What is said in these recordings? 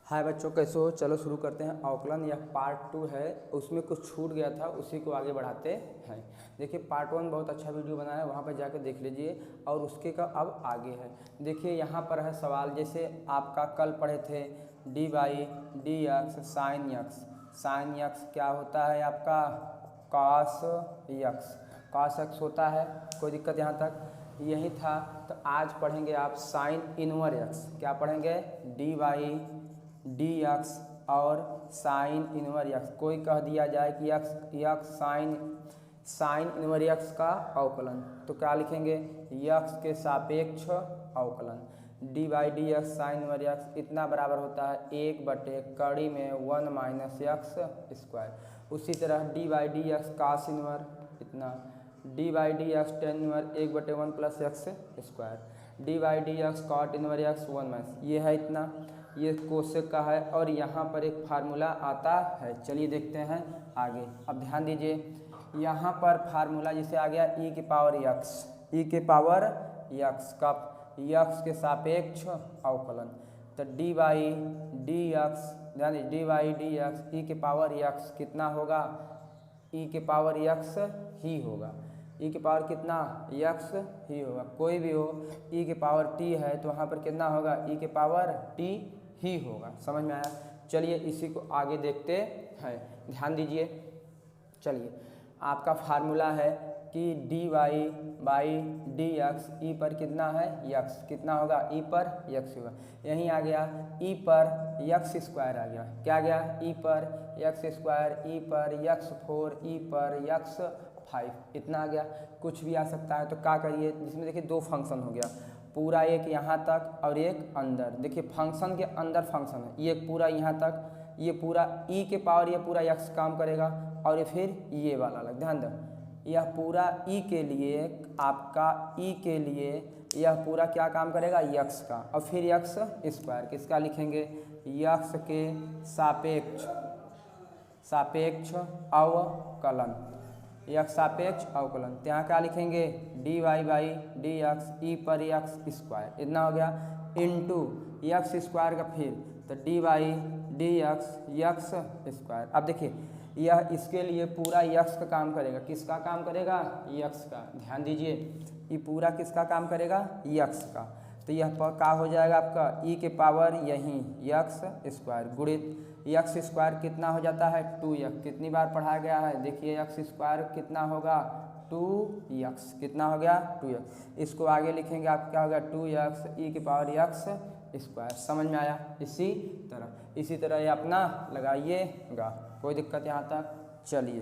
हाय बच्चों, कैसे हो? चलो शुरू करते हैं। अवकलन यह पार्ट 2 है, उसमें कुछ छूट गया था, उसी को आगे बढ़ाते हैं। देखिए पार्ट 1 बहुत अच्छा वीडियो बनाया है, वहाँ पर जाकर देख लीजिए। और उसके का अब आगे है। देखिए यहाँ पर है सवाल, जैसे आपका कल पढ़े थे D by D X sign x. Sign x क्या होता है आपका? Cos x. कॉस यक्स होता है, कोई दिक्कत यहाँ तक? यही था। तो आज पढ़ेंगे आप साइन इनवर यक्स। क्या पढ़ेंगे? डी बाई डी एक्स और साइन इनवर यक्स। कोई कह दिया जाए कि यक्स साइन इनवर यक्स का अवकलन, तो क्या लिखेंगे? यक्स के सापेक्ष अवकलन। D by D X sine inverse X इतना बराबर होता है 1/कड़ी में 1 माइनस यक्स स्क्वायर। उसी तरह D by D X cos inverse इतना। D by D X tan inverse 1/1 plus X square. D by D X cot inverse X 1 minus, ये है इतना। ये कोसेक का है और यहाँ पर एक फार्मूला आता है। चलिए देखते हैं आगे। अब ध्यान दीजिए, यहाँ पर फार्मूला जैसे आ गया ई की पावर यक्स। ई के पावर यक्स का यक्स के सापेक्ष अवकलन। तो डी बाई डी एक्स, ध्यान दीजिए, d by D x E के पावर यक्स कितना होगा? ई के पावर यक्स ही होगा। ई के पावर कितना? यक्स ही होगा। कोई भी हो, ई के पावर टी है तो वहाँ पर कितना होगा? ई के पावर टी ही होगा। समझ में आया? चलिए इसी को आगे देखते हैं। ध्यान दीजिए। चलिए आपका फार्मूला है कि D Y by D x ई पर कितना है? यक्स। कितना होगा? ई पर यक्स होगा। यहीं आ गया ई पर यक्स स्क्वायर आ गया। क्या आ गया? ई पर यक्स स्क्वायर, ई पर यक्स 4, ई पर यक्स 5, इतना आ गया। कुछ भी आ सकता है। तो क्या करिए, जिसमें देखिए दो फंक्शन हो गया, पूरा एक यहाँ तक और एक अंदर। देखिए फंक्शन के अंदर फंक्शन है, ये पूरा यहाँ तक, ये पूरा ई के पावर ये पूरा यक्स काम करेगा और फिर ये वाला अलग। ध्यान दो, यह पूरा ई के लिए आपका ई के लिए यह पूरा क्या काम करेगा? यक्स का। और फिर यक्स स्क्वायर किसका लिखेंगे? यक्स के सापेक्ष अवकलन। यक्स सापेक्ष अवकलन। तो यहाँ क्या लिखेंगे? D Y by D x ई पर यक्स स्क्वायर इतना हो गया, इनटू यक्स स्क्वायर का फिर तो डी वाई डी एक्स यक्स स्क्वायर। अब देखिए यह इसके लिए पूरा यक्स का काम करेगा। किसका काम करेगा? यक्स का। ध्यान दीजिए, ये पूरा किसका काम करेगा? यक्स का। तो यह क्या हो जाएगा आपका? ई के पावर यहीं यक्स स्क्वायर गुणित यक्स स्क्वायर कितना हो जाता है? 2x। कितनी बार पढ़ाया गया है? देखिए यक्स स्क्वायर कितना होगा? 2x। कितना हो गया? 2x। इसको आगे लिखेंगे आप, क्या होगा? 2x ई के पावर यक्स स्क्वायर। समझ में आया? इसी तरह ये अपना लगाइएगा। कोई दिक्कत यहाँ तक? चलिए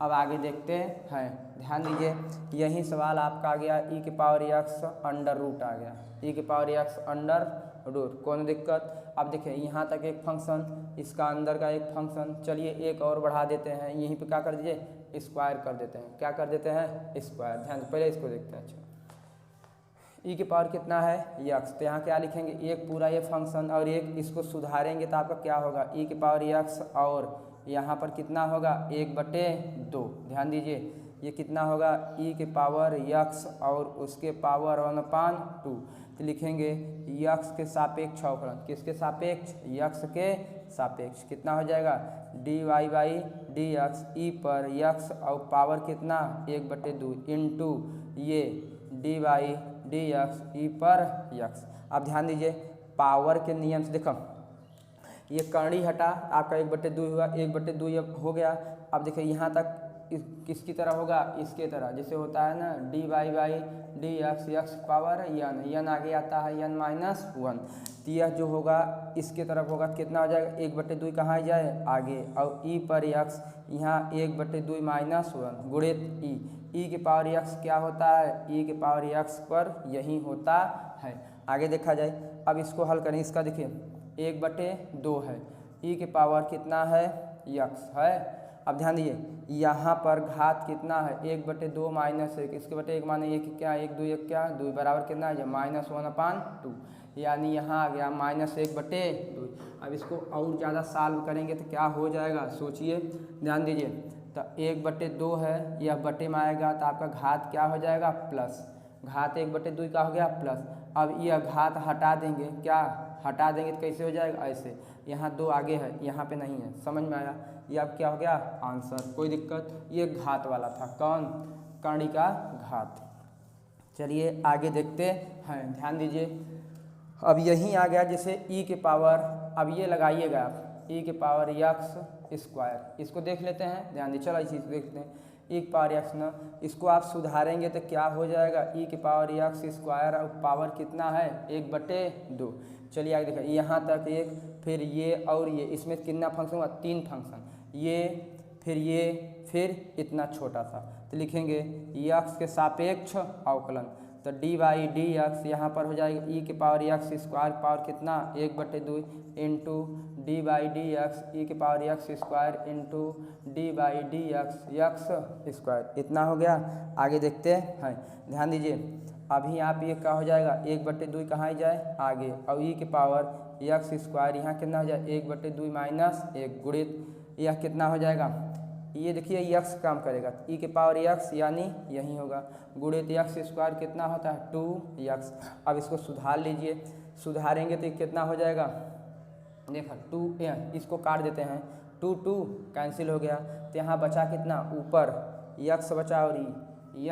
अब आगे देखते हैं। ध्यान दीजिए, यही सवाल आपका आ गया ई के पावर यक्स अंडर रूट आ गया। ई के पावर यक्स अंडर रूट, कौन दिक्कत? अब देखिए यहाँ तक एक फंक्शन, इसका अंदर का एक फंक्शन। चलिए एक और बढ़ा देते हैं, यहीं पे क्या कर दीजिए? स्क्वायर कर देते हैं। क्या कर देते हैं? स्क्वायर। ध्यान पहले इसको देखते हैं। अच्छा, ई के पावर कितना है? यक्स। तो यहाँ क्या लिखेंगे? एक पूरा ये फंक्शन और एक इसको सुधारेंगे तो आपका क्या होगा? ई के पावर यक्स और यहाँ पर कितना होगा? 1/2। ध्यान दीजिए ये कितना होगा? ई के पावर यक्स और उसके पावर 1/2। तो लिखेंगे यक्स के सापेक्ष अवकलन। किसके सापेक्ष? यक्स के सापेक्ष। कितना हो जाएगा? D Y by D x ई पर यक्स और पावर कितना? 1/2 इंटू ये डी वाई डी एक्स ई पर यक्स। अब ध्यान दीजिए पावर के नियम से देखो, ये कर्णी हटा, आपका 1/2 हुआ, 1/2 ये हो गया। अब देखिए यहाँ तक किसकी तरह होगा? इसके तरह। जैसे होता है ना D Y by D x X power N आगे आता है यन माइनस 1। तो यह जो होगा इसके तरफ होगा, कितना हो जाएगा? 1/2 कहाँ जाए? आगे। और ई पर यक्स यहाँ 1/2 माइनस 1 गुणित ई। ई के पावर यक्स क्या होता है? ई के पावर यक्स पर यही होता है। आगे देखा जाए। अब इसको हल करें। इसका देखिए 1/2 है, ई के पावर कितना है? यक्स है। अब ध्यान दीजिए यहाँ पर घात कितना है? 1/2 माइनस 1, इसके बटे 1 माने 1 क्या? 1 2 1 क्या? 2 बराबर कितना है? -1/2। यानी यहाँ आ गया -1/2। अब इसको और ज़्यादा सॉल्व करेंगे तो क्या हो जाएगा? सोचिए, ध्यान दीजिए। तो 1/2 है, यह बटे में आएगा तो आपका घात क्या हो जाएगा? प्लस। घात 1/2 का हो गया प्लस। अब यह घात हटा देंगे, क्या हटा देंगे तो कैसे हो जाएगा, ऐसे। यहाँ 2 आगे है, यहाँ पे नहीं है, समझ में आया। ये अब क्या हो गया, आंसर, कोई दिक्कत। ये घात वाला था, कौन, कर्ण का घात। चलिए आगे देखते हैं, ध्यान दीजिए। अब यहीं आ गया जैसे ई के पावर, अब ये लगाइएगा आप, ई के पावर एक्स स्क्वायर, इसको देख लेते हैं, ध्यान दीजिए। चलो इसी देखते हैं, ई के पावर एक्स ना, इसको आप सुधारेंगे तो क्या हो जाएगा, ई के पावर एक्स स्क्वायर, और पावर कितना है 1/2। चलिए आगे देखिए, यहाँ तक एक, फिर ये और ये, इसमें कितना फंक्शन हुआ, 3 फंक्शन, ये फिर इतना छोटा सा, तो लिखेंगे एक्स के सापेक्ष अवकलन, तो डी बाई डी एक्स यहाँ पर हो जाएगा ई के पावर एक्स स्क्वायर, पावर कितना 1/2 into D by D x E के power X square into D by D X square, इतना हो गया। आगे देखते हैं, ध्यान दीजिए। अभी आप ये क्या हो जाएगा, 1/2 कहाँ जाए आगे, और ई के पावर एक्स स्क्वायर यहाँ कितना हो जाए 1/2 माइनस 1 गुणित यह कितना हो जाएगा, ये देखिए यक्स काम करेगा, ई के पावर यक्स यानी यही होगा, गुणित यक्स स्क्वायर कितना होता है 2x। अब इसको सुधार लीजिए, सुधारेंगे तो कितना हो जाएगा, देखा 2, इसको काट देते हैं, 2 कैंसिल हो गया, तो यहाँ बचा कितना, ऊपर यक्स बचा और ई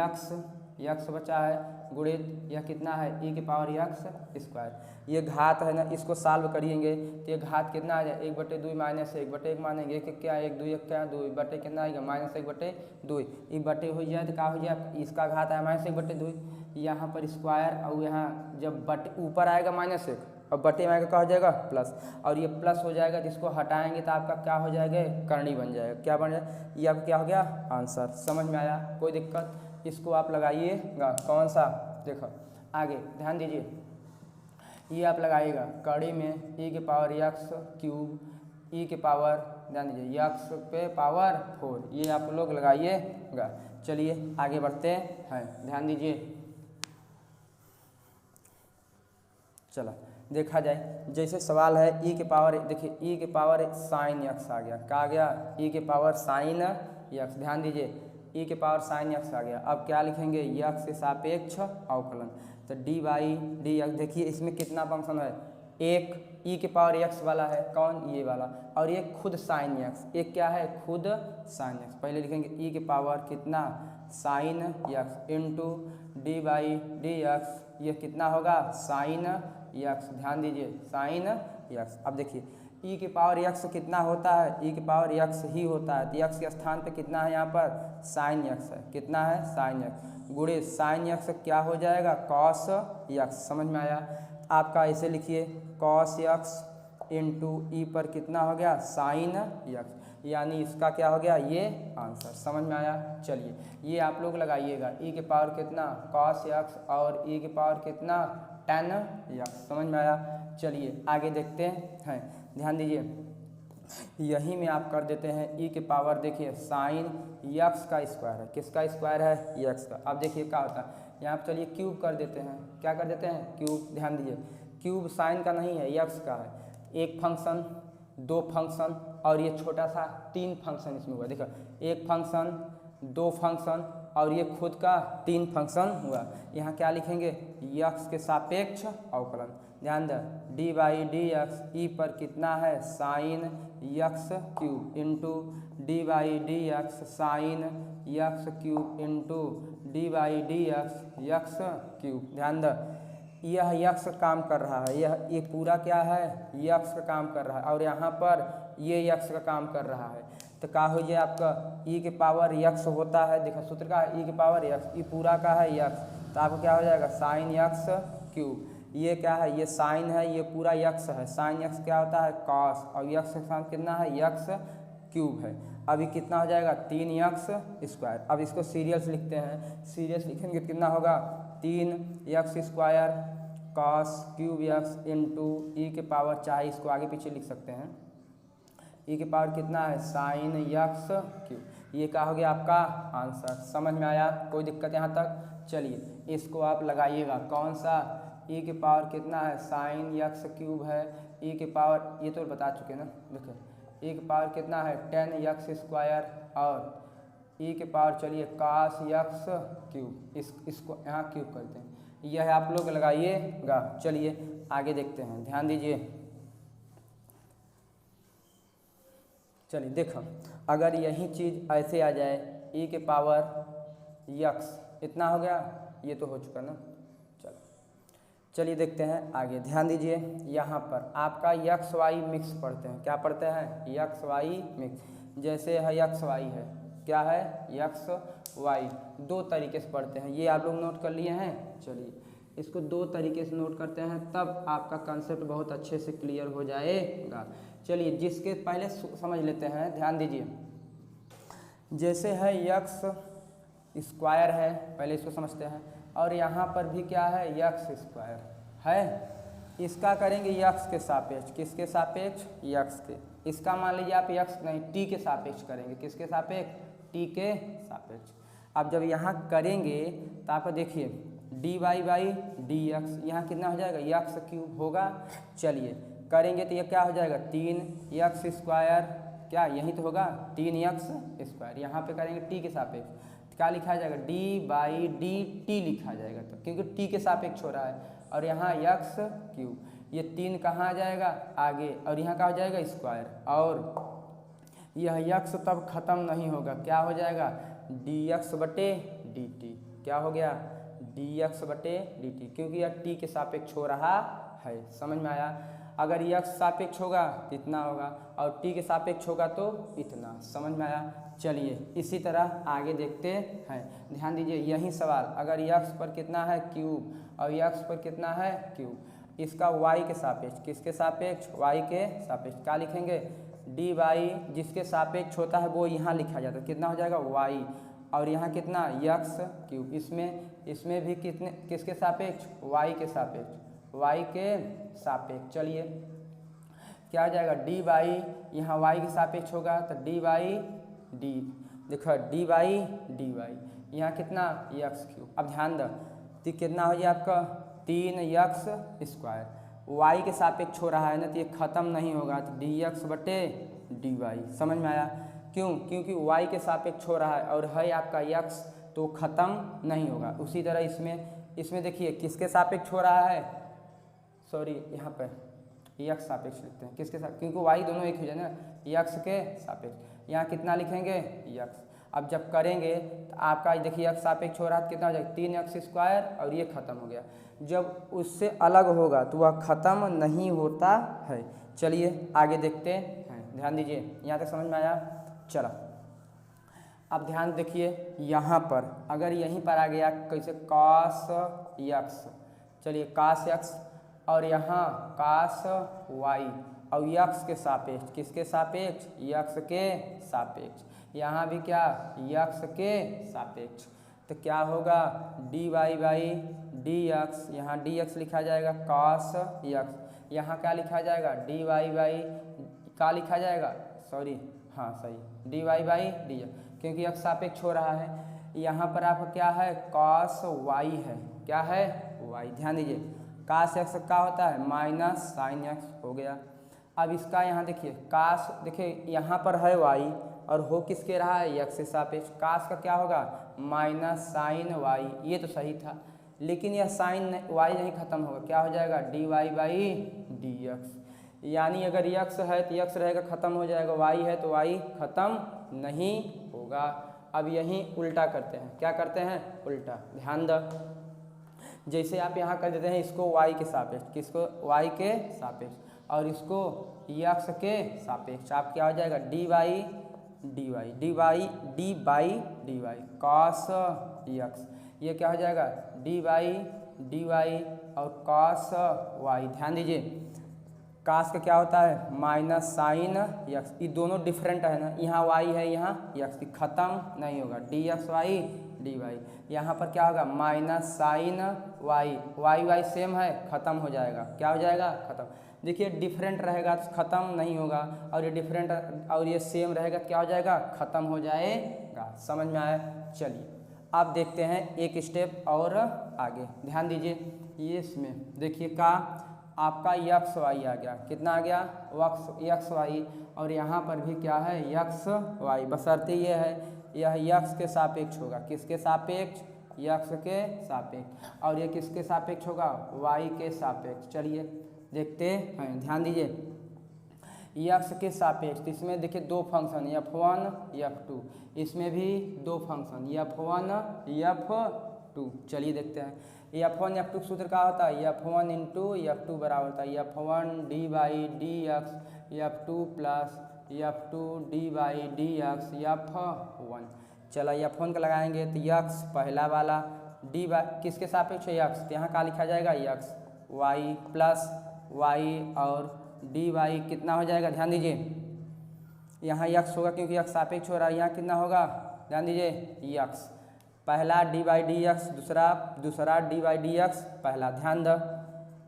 यक्स बचा है, गुणित यह कितना है ई के पावर यक्स स्क्वायर, ये घात है ना, इसको सॉल्व करिएंगे तो ये घात कितना आ जाए 1/2 माइनस 1/1 मानेंगे, 1 क्या 1 2 1 क्या 2 बटे कितना आएगा -1/2, ये बटे हो जाए तो क्या हो जाए, इसका घात आया -1/2, यहाँ पर स्क्वायर, और यहाँ जब बटे ऊपर आएगा -1 और बटे में आएगा क्या हो जाएगा प्लस, और ये प्लस हो जाएगा, जिसको हटाएंगे तो आपका क्या हो जाएगा, करनी बन जाएगा, क्या बन जाएगा, ये अब क्या हो गया आंसर, समझ में आया, कोई दिक्कत। इसको आप लगाइएगा, कौन सा, देखो आगे ध्यान दीजिए, ये आप लगाइएगा कड़ी में ई के पावर एक्स क्यूब, ई के पावर ध्यान दीजिए एक्स पे पावर 4, ये आप लोग लगाइएगा। चलिए आगे बढ़ते हैं, ध्यान दीजिए। चलो देखा जाए, जैसे सवाल है ई के पावर, देखिए ई के पावर साइन एक्स आ गया, क्या आ गया, ई के पावर साइन एक्स, ध्यान दीजिए ई के पावर साइन एक्स आ गया। अब क्या लिखेंगे, एक्स के सापेक्ष अवकलन, तो डी बाई डी एक्स, देखिए इसमें कितना फंक्शन है, एक ई के पावर एक्स वाला है, कौन, ये वाला, और ये खुद साइन एक्स, एक क्या है खुद साइन एक्स, पहले लिखेंगे ई के पावर कितना sine x into D by D x, ये कितना होगा साइन एक्स, ध्यान दीजिए साइन एक्स। अब देखिए ई के पावर एक्स कितना होता है, ई के पावर एक्स ही होता है, तो एक्स के स्थान पे कितना है यहाँ पर साइन एक्स है, कितना है साइन एक्स, गुणे साइन एक्स क्या हो जाएगा कॉस एक्स, समझ में आया। आपका ऐसे लिखिए कॉस एक्स इंटू ई पर कितना हो गया साइन एक्स, यानी इसका क्या हो गया ये आंसर, समझ में आया। चलिए ये आप लोग लगाइएगा, ई के पावर कितना कॉस एक्स और ई के पावर कितना tan एक्स, समझ में आया। चलिए आगे देखते हैं, ध्यान दीजिए, यहीं में आप कर देते हैं ई के पावर, देखिए साइन एक्स का स्क्वायर है, किसका स्क्वायर है एक्स का। अब देखिए क्या होता है, यहाँ पर चलिए क्यूब कर देते हैं, क्या कर देते हैं क्यूब, ध्यान दीजिए क्यूब साइन का नहीं है एक्स का है, एक फंक्शन दो फंक्शन और ये छोटा सा 3 फंक्शन इसमें हुआ, देखो एक फंक्शन 2 फंक्शन और ये खुद का 3 फंक्शन हुआ। यहाँ क्या लिखेंगे एक्स के सापेक्ष अवकलन, ध्यान दें डी बाई डी एक्स, ई पर कितना है sine x cube into D by D X sine x cube into D by D x cube. ध्यान दें यह यक्स काम कर रहा है, ये पूरा क्या है यक्स का काम कर रहा है, और यहाँ पर ये यक्स का काम कर रहा है, तो क्या हो जाए आपका ई के पावर यक्स होता है, देखो सूत्र का है ई के पावर यक्स, ई पूरा का है यक्स, तो आपको क्या हो जाएगा साइन यक्स क्यूब, ये क्या है ये साइन है, ये पूरा यक्स है, साइन यक्स क्या होता है कॉस, और यक्स का साइन कितना है यक्स क्यूब है। अभी कितना हो जाएगा 3 यक्स स्क्वायर। अब इसको सीरियस लिखते हैं, सीरियस लिखेंगे कितना होगा 3 X square cos cube X into E के पावर, चाहे इसको आगे पीछे लिख सकते हैं, ई के पावर कितना है साइन यक्स क्यूब, ये क्या हो गया आपका आंसर, समझ में आया, कोई दिक्कत यहाँ तक। चलिए इसको आप लगाइएगा, कौन सा ई के पावर कितना है साइन यक्स क्यूब है, ई के पावर ये तो बता चुके ना, देखो ई के पावर कितना है 10 यक्स स्क्वायर और ई के पावर चलिए कॉस यक्स क्यूब, इसको यहाँ क्यूब करते हैं, यह आप लोग लगाइएगा। चलिए आगे देखते हैं, ध्यान दीजिए। चलिए देखो, अगर यही चीज़ ऐसे आ जाए e के पावर यक्स, इतना हो गया, ये तो हो चुका ना। चलो चलिए देखते हैं आगे, ध्यान दीजिए। यहाँ पर आपका यक्स वाई मिक्स पढ़ते हैं, क्या पढ़ते हैं? X y mix. जैसे है यक्स वाई है, क्या है? X y. दो तरीके से पढ़ते हैं, ये आप लोग नोट कर लिए हैं। चलिए इसको दो तरीके से नोट करते हैं, तब आपका कंसेप्ट बहुत अच्छे से क्लियर हो जाएगा। चलिए जिसके पहले समझ लेते हैं, ध्यान दीजिए। जैसे है यक्स स्क्वायर है, पहले इसको समझते हैं, और यहाँ पर भी क्या है? यक्स स्क्वायर है। इसका करेंगे यक्स के सापेक्ष, किसके सापेक्ष? यक्स के। इसका मान लीजिए आप यक्स नहीं, टी के सापेक्ष करेंगे, किसके सापेक्ष? टी के सापेक्ष। अब जब यहाँ करेंगे तो आपको देखिए d Y by D x, यहाँ कितना हो जाएगा? यक्स क्यूब होगा। चलिए करेंगे तो ये क्या हो जाएगा? 3x स्क्वायर, क्या यही तो होगा? 3x square. यहाँ पे करेंगे टी के सापेक्ष, क्या लिखा जाएगा? डी बाई डी टी लिखा जाएगा, तो क्योंकि टी के सापेक्ष हो रहा है। और यहाँ यक्स क्यूब, ये 3 कहाँ आ जाएगा? आगे, और यहाँ का हो जाएगा स्क्वायर। और यह यक्स तब खत्म नहीं होगा, क्या हो जाएगा? डी एक्स बटे डी टी। क्या हो गया? डी एक्स बटे डी टी, क्योंकि यह टी के सापेक्ष हो रहा है। समझ में आया? अगर यक्स सापेक्ष होगा तो इतना होगा, और टी के सापेक्ष होगा तो इतना। समझ में आया? चलिए इसी तरह आगे देखते हैं। ध्यान दीजिए, यही सवाल, अगर यक्स पर कितना है? क्यूब, और यक्स पर कितना है? क्यूब, इसका वाई के सापेक्ष, किसके सापेक्ष? वाई के सापेक्ष। क्या लिखेंगे? डी वाई, जिसके सापेक्ष होता है वो यहाँ लिखा जाता है, कितना हो जाएगा? वाई। और यहाँ कितना? X cube. इसमें भी कितने, किसके सापेक्ष? वाई के सापेक्ष, वाई के सापेक्ष। चलिए क्या हो जाएगा? डी बाई, यहाँ वाई के सापेक्ष होगा तो डी बाई डी, देखो डी बाई डी वाई, यहाँ कितना? X cube. अब ध्यान दो, तो कितना हो जाए आपका? 3x square. वाई के सापेक्ष हो रहा है ना, तो ये खत्म नहीं होगा, तो डी एक्स बटे डी वाई। समझ में आया? क्यों? क्योंकि वाई के सापेक्ष हो रहा है और है आपका यक्स, तो खत्म नहीं होगा। उसी तरह इसमें देखिए किसके सापेक्ष हो रहा है? सॉरी, यहाँ पर यक्स सापेक्ष लिखते हैं, किसके साथ? क्योंकि वाई दोनों एक हो जाए ना, यक्स के सापेक्ष। यहाँ कितना लिखेंगे? यक्स। अब जब करेंगे तो आपका देखिए यक्स सापेक्ष हो रहा है, कितना हो जाएगा? 3x स्क्वायर, और ये खत्म हो गया। जब उससे अलग होगा तो वह खत्म नहीं होता है। चलिए आगे देखते हैं, ध्यान दीजिए। यहाँ तक समझ में आया? चलो अब ध्यान देखिए, यहाँ पर अगर यहीं पर आ गया कैसे? cos x। चलिए cos x, और यहाँ cos y, और यक्स के सापेक्ष, किसके सापेक्ष? यक्स के सापेक्ष। यहाँ भी क्या? यक्स के सापेक्ष। तो क्या होगा? D Y by D x, यहाँ डी एक्स लिखा जाएगा cos x, यहाँ क्या लिखा जाएगा? डी वाई बाई, क्या लिखा जाएगा? सॉरी, हाँ सही, d Y by D x, क्योंकि एक्स सापेक्ष हो रहा है। यहाँ पर आपका क्या है? cos y है, क्या है? y। ध्यान दीजिए, cos x क्या होता है? माइनस साइन x हो गया। अब इसका यहाँ देखिए cos, देखिए यहाँ पर है y और हो किसके रहा है? x से सापेक्ष। cos का क्या होगा? Minus sine y। ये तो सही था, लेकिन यह साइन y नहीं खत्म होगा, क्या हो जाएगा? D Y by D x. यानी अगर x है तो x रहेगा, खत्म हो जाएगा, y है तो y खत्म नहीं होगा। अब यहीं उल्टा करते हैं, क्या करते हैं? उल्टा। ध्यान दो, जैसे आप यहाँ कर देते हैं इसको y के सापेक्ष, किसको? y के सापेक्ष, और इसको x के सापेक्ष। आप क्या हो जाएगा? D Y d Y d Y d by d y cos x, ये क्या हो जाएगा? डी वाई डी वाई और cos y। ध्यान दीजिए, cos का क्या होता है? Minus sine x। ये दोनों डिफरेंट है ना, यहाँ y है, यहाँ x, खत्म नहीं होगा, d x y d y. यहाँ पर क्या होगा? Minus sine y, y y same है, खत्म हो जाएगा, क्या हो जाएगा? खत्म। देखिए डिफरेंट रहेगा तो खत्म नहीं होगा, और ये डिफरेंट और ये सेम रहेगा तो क्या हो जाएगा? खत्म हो जाएगा। समझ में आया? चलिए अब देखते हैं एक स्टेप और आगे। ध्यान दीजिए, ये इसमें देखिए का आपका यक्स वाई आ गया, कितना आ गया? यक्स वाई, और यहाँ पर भी क्या है? X y. बशर्ते ये है, यह यक्स के सापेक्ष होगा, किसके सापेक्ष? यक्स के सापेक्ष, और ये किसके सापेक्ष होगा, वाई के सापेक्ष। चलिए देखते हैं, ध्यान दीजिए यक्स के सापेक्ष, तो इसमें देखिए दो फंक्शन f1 f2, इसमें भी दो फंक्शन f1 f2। चलिए देखते हैं f1 f2 सूत्र क्या होता है, f1 इंटू f2 बराबर होता है f1 D by D x f2 plus f2 D by D x f1। चलो f1 का लगाएंगे तो यक्स पहला वाला डी बाई किसके सापेक्ष है यक्स, तो यहाँ क्या लिखा जाएगा यक्स वाई प्लस वाई और डी वाई कितना हो जाएगा, ध्यान दीजिए यहाँ यक्स होगा क्योंकि यक्स सापेक्ष हो रहा है, यहाँ कितना होगा, ध्यान दीजिए यक्स पहला डी बाई डी एक्स दूसरा डी बाई डी एक्स पहला। ध्यान दो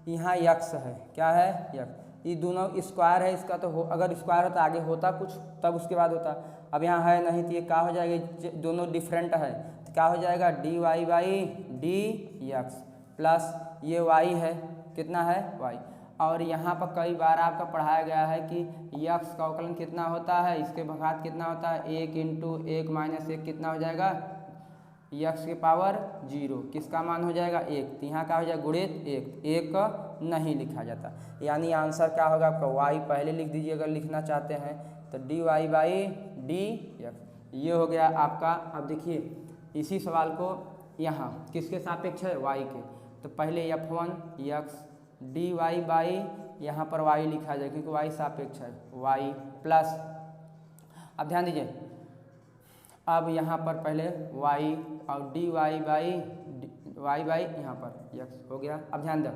यहाँ यक्स है, क्या है यक्स, ये दोनों स्क्वायर है इसका, तो अगर स्क्वायर होता आगे होता कुछ तब उसके बाद होता, अब यहाँ है नहीं तो ये क्या हो जाएगा, दोनों डिफरेंट है तो क्या हो जाएगा D Y by D x plus ये वाई है कितना है वाई। और यहाँ पर कई बार आपका पढ़ाया गया है कि यक्स का अवकलन कितना होता है, इसके घात कितना होता है, 1 इंटू 1 माइनस 1 कितना हो जाएगा, यक्स के पावर 0 किसका मान हो जाएगा 1, तो यहाँ क्या हो जाएगा गुणित 1 नहीं लिखा जाता, यानी आंसर क्या होगा आपका वाई पहले लिख दीजिए अगर लिखना चाहते हैं तो D Y by D x, ये हो गया आपका। अब देखिए इसी सवाल को यहाँ किसके सापेक्ष है वाई के, तो पहले f1 x D Y by यहाँ पर वाई लिखा जाए क्योंकि वाई सापेक्ष है वाई प्लस, अब ध्यान दीजिए अब यहाँ पर पहले वाई और डी वाई बाई यहाँ पर यक्स हो गया। अब ध्यान दो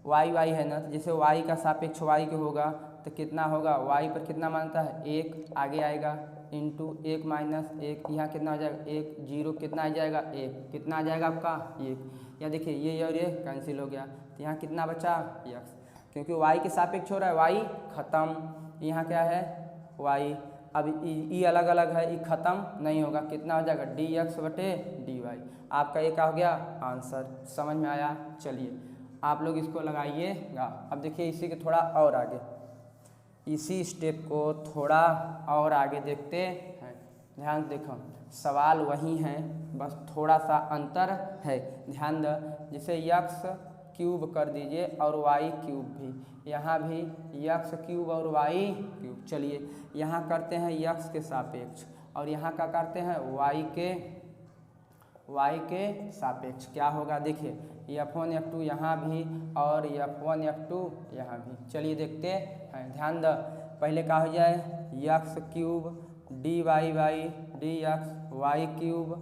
वाई है ना, तो जैसे वाई का सापेक्ष वाई के होगा तो कितना होगा, वाई पर कितना मानता है 1 आगे आएगा इंटू 1 माइनस 1 यहाँ कितना हो जाएगा 1 0 कितना आ जाएगा 1 कितना आ जाएगा आपका 1, या देखिए ये और ये कैंसिल हो गया तो यहाँ कितना बचा यक्स, क्योंकि वाई के सापेक्ष हो रहा है वाई खत्म, यहाँ क्या है वाई, अब ई अलग अलग है, ई खत्म नहीं होगा कितना हो जाएगा डी एक्स बटे डी वाई। आपका ये क्या हो गया आंसर, समझ में आया। चलिए आप लोग इसको लगाइएगा। अब देखिए इसी के थोड़ा और आगे, इसी स्टेप को थोड़ा और आगे देखते हैं, ध्यान देखो सवाल वही है बस थोड़ा सा अंतर है, ध्यान दो जैसे यक्स क्यूब कर दीजिए और वाई क्यूब भी, यहाँ भी यक्स क्यूब और वाई क्यूब। चलिए यहाँ करते हैं यक्स के सापेक्ष और यहाँ क्या करते हैं वाई के सापेक्ष, क्या होगा देखिए f1 f2 यहाँ भी और f1 f2 यहाँ भी। चलिए देखते हैं, ध्यान दो पहले क्या हो जाए X cube D Y by D x Y cube,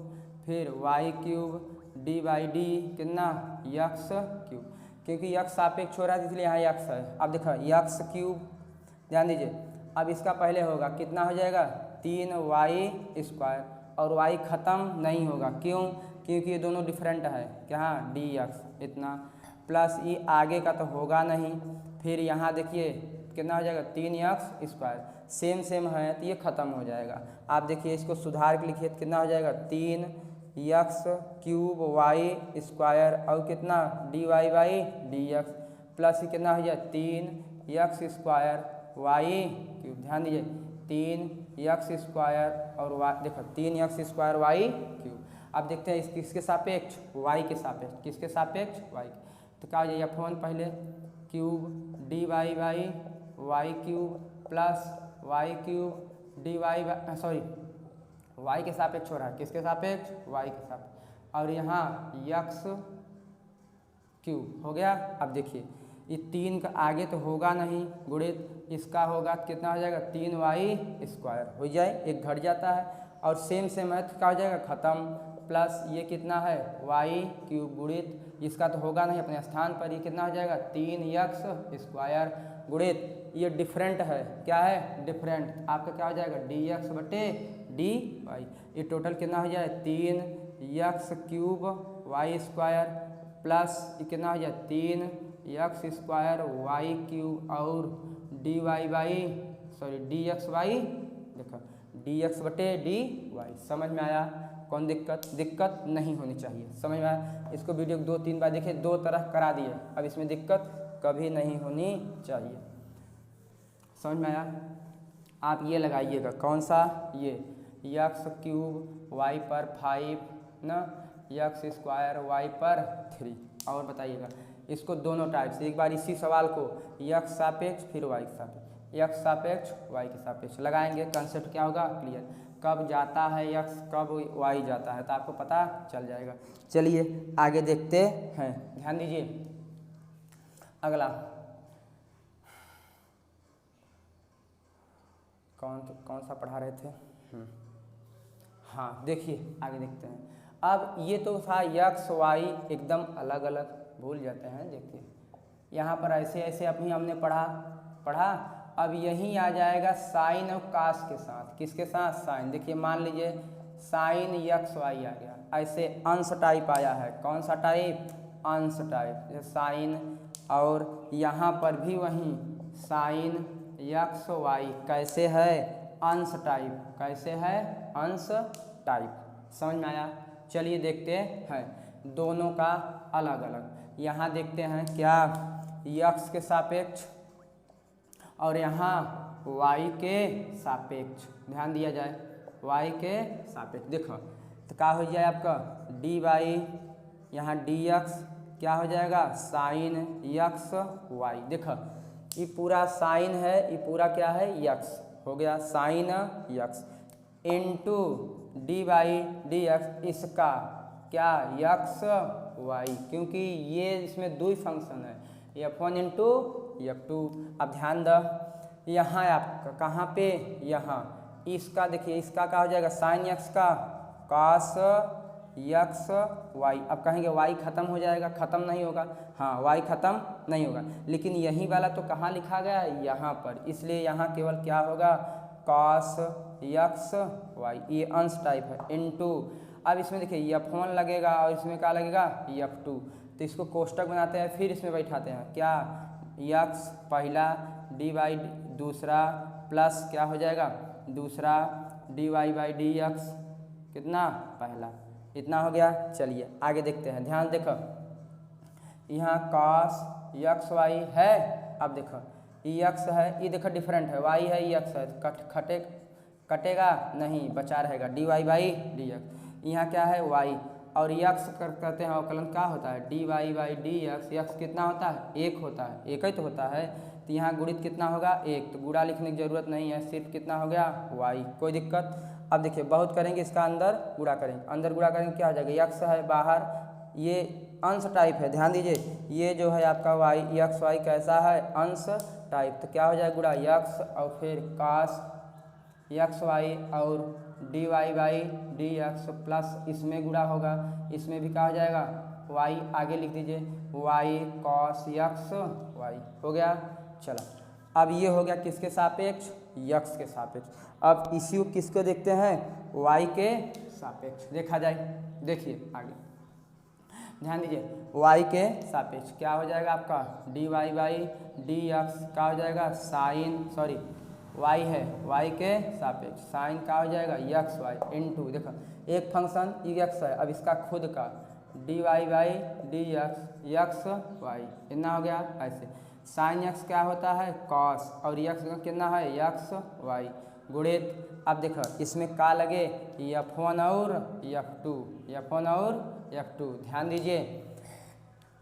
फिर Y cube D by D कितना यक्स क्यूब, क्योंकि यक्स सापेक्ष हो रहा है इसलिए यहाँ यक्स है। अब देखो यक्स क्यूब, ध्यान दीजिए अब इसका पहले होगा कितना हो जाएगा 3y स्क्वायर और y ख़त्म नहीं होगा, क्यों, क्योंकि ये दोनों डिफरेंट है क्या डी एक्स इतना, प्लस ये आगे का तो होगा नहीं, फिर यहाँ देखिए कितना हो जाएगा 3x स्क्वायर, सेम है तो ये ख़त्म हो जाएगा। आप देखिए इसको सुधार के लिखिए कितना हो जाएगा 3x क्यूब वाई स्क्वायर और कितना d Y by D x plus कितना हो जाए 3x स्क्वायर वाई क्यूब। ध्यान दीजिए 3x स्क्वायर और वाई, देखो 3x स्क्वायर वाई क्यूब। अब देखते हैं किसके सापेक्ष वाई के सापेक्ष, किसके सापेक्ष वाई, तो क्या हो जाएगा f1 पहले cube D Y by y cube plus y cube D y sorry y के सापेक्ष हो रहा है, किसके सापेक्ष वाई के सापेक्ष, और यहाँ यक्स क्यूब हो गया। अब देखिए ये 3 का आगे तो होगा नहीं गुणित, इसका होगा कितना हो जाएगा 3y स्क्वायर हो जाए, एक घट जाता है और सेम है तो क्या हो जाएगा ख़त्म, प्लस ये कितना है वाई क्यूब गुणित, इसका तो होगा नहीं अपने स्थान पर, ये कितना हो जाएगा 3x स्क्वायर गुणित, ये डिफरेंट है, क्या है डिफरेंट, आपका क्या हो जाएगा dx बटे dy, ये टोटल कितना हो जाए 3x cube Y square plus ये कितना हो जाए 3x स्क्वायर वाई क्यूब और dy by sorry dx by, देखो dx बटे dy। समझ में आया, कौन दिक्कत नहीं होनी चाहिए, समझ में आया। इसको वीडियो 2-3 बार देखिए, 2 तरह करा दिए, अब इसमें दिक्कत कभी नहीं होनी चाहिए, समझ में आया। आप ये लगाइएगा कौन सा, ये यक्स क्यूब वाई पर 5 ना यक्स स्क्वायर वाई पर 3। और बताइएगा इसको दोनों टाइप से, एक बार इसी सवाल को यक्स सापेक्ष फिर वाई के सापेक्ष, यक्स सापेक्ष वाई के सापेक्ष लगाएंगे, कंसेप्ट क्या होगा क्लियर, कब जाता है यक्स कब वाई जाता है तो आपको पता चल जाएगा। चलिए आगे देखते हैं, ध्यान दीजिए अगला कौन सा पढ़ा रहे थे। हाँ देखिए आगे देखते हैं। अब ये तो था यक्स वाई एकदम अलग अलग, भूल जाते हैं। देखिए यहाँ पर ऐसे ऐसे अभी हमने पढ़ा। अब यहीं आ जाएगा साइन और कास के साथ, किसके साथ, साइन। देखिए मान लीजिए साइन यक्स वाई आ गया, ऐसे अंश टाइप आया है, कौन सा टाइप, अंश टाइप, जैसे साइन। और यहाँ पर भी वहीं साइन यक्स वाई कैसे है, अंश टाइप, कैसे है, अंश टाइप। समझ में आया। चलिए देखते हैं दोनों का अलग अलग। यहाँ देखते हैं क्या, यक्स के सापेक्ष और यहाँ वाई के सापेक्ष, ध्यान दिया जाए वाई के सापेक्ष। देखो तो क्या हो जाए आपका डी वाई, यहाँ डी एक्स क्या हो जाएगा, साइन यक्स वाई। देखो ये पूरा साइन है, ये पूरा क्या है, यक्स हो गया, sine x into d Y D x, इसका क्या, यक्स वाई, क्योंकि ये इसमें दो ही फंक्शन है, f1 इंटू f2। अब ध्यान दो यहाँ आपका कहाँ पे, यहाँ इसका देखिए, इसका क्या हो जाएगा, साइन यक्स का कॉस यक्स वाई। अब कहेंगे वाई खत्म हो जाएगा, खत्म नहीं होगा, हाँ वाई खत्म नहीं होगा, लेकिन यही वाला तो कहाँ लिखा गया है, यहाँ पर, इसलिए यहाँ केवल क्या होगा, कॉस यक्स वाई, ये अंश टाइप है, इनटू। अब इसमें देखिए f1 लगेगा और इसमें क्या लगेगा, f2, तो इसको कोष्टक बनाते हैं, फिर इसमें बैठाते हैं क्या, यक्स पहला डी वाई दूसरा प्लस क्या हो जाएगा, दूसरा d Y by D x कितना, पहला, इतना हो गया। चलिए आगे देखते हैं, ध्यान देखो यहाँ कॉस यक्स वाई है। अब देखो यक्स है, ये देखो डिफरेंट है, वाई है यक्स है, कटेगा नहीं, बचा रहेगा d Y by D x. यहाँ क्या है वाई और यक्स करते हैं अवकलन, क्या होता है d Y by D x, x कितना होता है, एक होता है, एक ही तो होता है, तो यहाँ गुणित कितना होगा, एक, तो गुणा लिखने की जरूरत नहीं है, सिर्फ कितना हो गया वाई, कोई दिक्कत। अब देखिए बहुत करेंगे, इसका अंदर गुणा करेंगे, अंदर गुणा करेंगे क्या हो जाएगा, यक्स है बाहर, ये अंश टाइप है, ध्यान दीजिए ये जो है आपका वाई यक्स वाई कैसा है, अंश टाइप, तो क्या हो जाएगा गुणा यक्स और फिर कास यक्स वाई और D Y by D x plus इसमें गुणा होगा, इसमें भी क्या हो जाएगा वाई, आगे लिख दीजिए वाई कॉस यक्स वाई, हो गया। चलो अब ये हो गया किसके सापेक्ष, यक्स के सापेक्ष। अब इसी को किसको देखते हैं, वाई के सापेक्ष देखा जाए। देखिए आगे ध्यान दीजिए, वाई के सापेक्ष क्या हो जाएगा आपका, d Y by D x क्या हो जाएगा, साइन, सॉरी वाई है, वाई के सापेक्ष साइन क्या हो जाएगा, यक्स वाई इनटू, देखो एक फंक्शन यक्स है, अब इसका खुद का d Y by D x x y, इतना हो गया। ऐसे साइन यक्स क्या होता है, कॉस, और यक्स का कितना है, यक्स वाई गुणित। अब देखो इसमें क्या लगे, f1 और f2, f1 और f2, ध्यान दीजिए।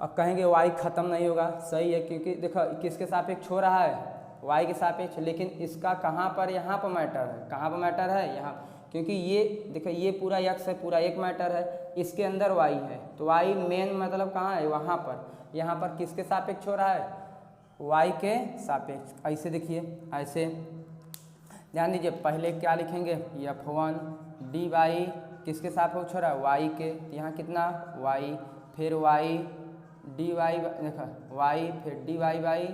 अब कहेंगे वाई खत्म नहीं होगा, सही है, क्योंकि देखो किसके सापेक्ष हो रहा है, वाई के सापेक्ष, लेकिन इसका कहाँ पर, यहाँ पर मैटर है, कहाँ पर मैटर है, यहाँ, क्योंकि ये देखो ये पूरा यक्स है, पूरा एक मैटर है, इसके अंदर वाई है, तो वाई मेन मतलब कहाँ है, वहाँ पर, यहाँ पर किसके सापेक्ष हो रहा है, वाई के सापेक्ष। ऐसे देखिए, ऐसे ध्यान दीजिए, पहले क्या लिखेंगे, f1 डी वाई किसके सापेक्ष हो रहा है, वाई के, यहाँ कितना वाई, फिर वाई डी वाई, देखो वाई फिर डी वाई बाई,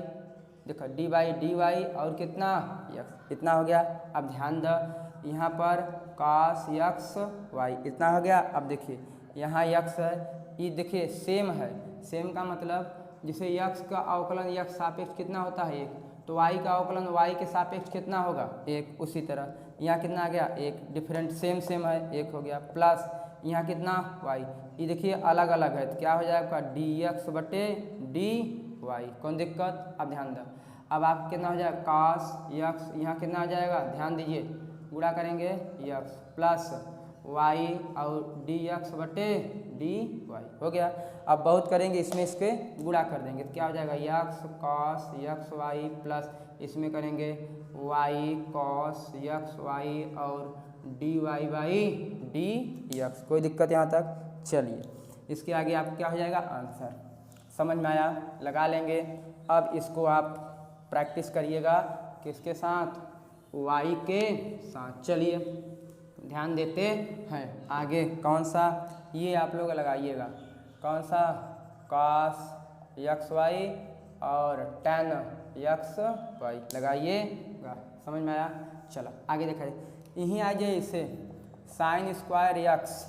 देखो डी बाई डी वाई और कितना यक्स, इतना हो गया। अब ध्यान दो यहाँ पर कॉस यक्स वाई, इतना हो गया। अब देखिए यहाँ यक्स है, ये देखिए सेम है, सेम का मतलब जैसे यक्स का अवकलन यक्स सापेक्ष कितना होता है, एक, तो वाई का अवकलन वाई के सापेक्ष कितना होगा, एक, उसी तरह यहाँ कितना आ गया, एक, डिफरेंट सेम सेम है, एक हो गया, प्लस यहाँ कितना वाई, ये देखिए अलग अलग है, तो क्या हो जाएगा डी एक्स बटे डी वाई, कौन दिक्कत। अब ध्यान दो, अब आप कितना हो जाएगा कॉस यक्स, यहाँ कितना आ जाएगा, ध्यान दीजिए गुणा करेंगे यक्स प्लस वाई और डी एक्स बटे डी वाई हो गया। अब बहुत करेंगे इसमें इसके गुणा कर देंगे तो क्या हो जाएगा x cos x y plus इसमें करेंगे वाई कॉस यक्स वाई और D Y by d x. कोई दिक्कत यहाँ तक? चलिए इसके आगे आप क्या हो जाएगा आंसर। समझ में आया? लगा लेंगे। अब इसको आप प्रैक्टिस करिएगा किसके साथ? y के साथ। चलिए ध्यान देते हैं आगे कौन सा ये आप लोग लगाइएगा कौन सा cos यक्स वाई और tan यक्स वाई लगाइएगा। समझ में आया? चलो आगे देखा यहीं आ जाए इसे साइन स्क्वायर यक्स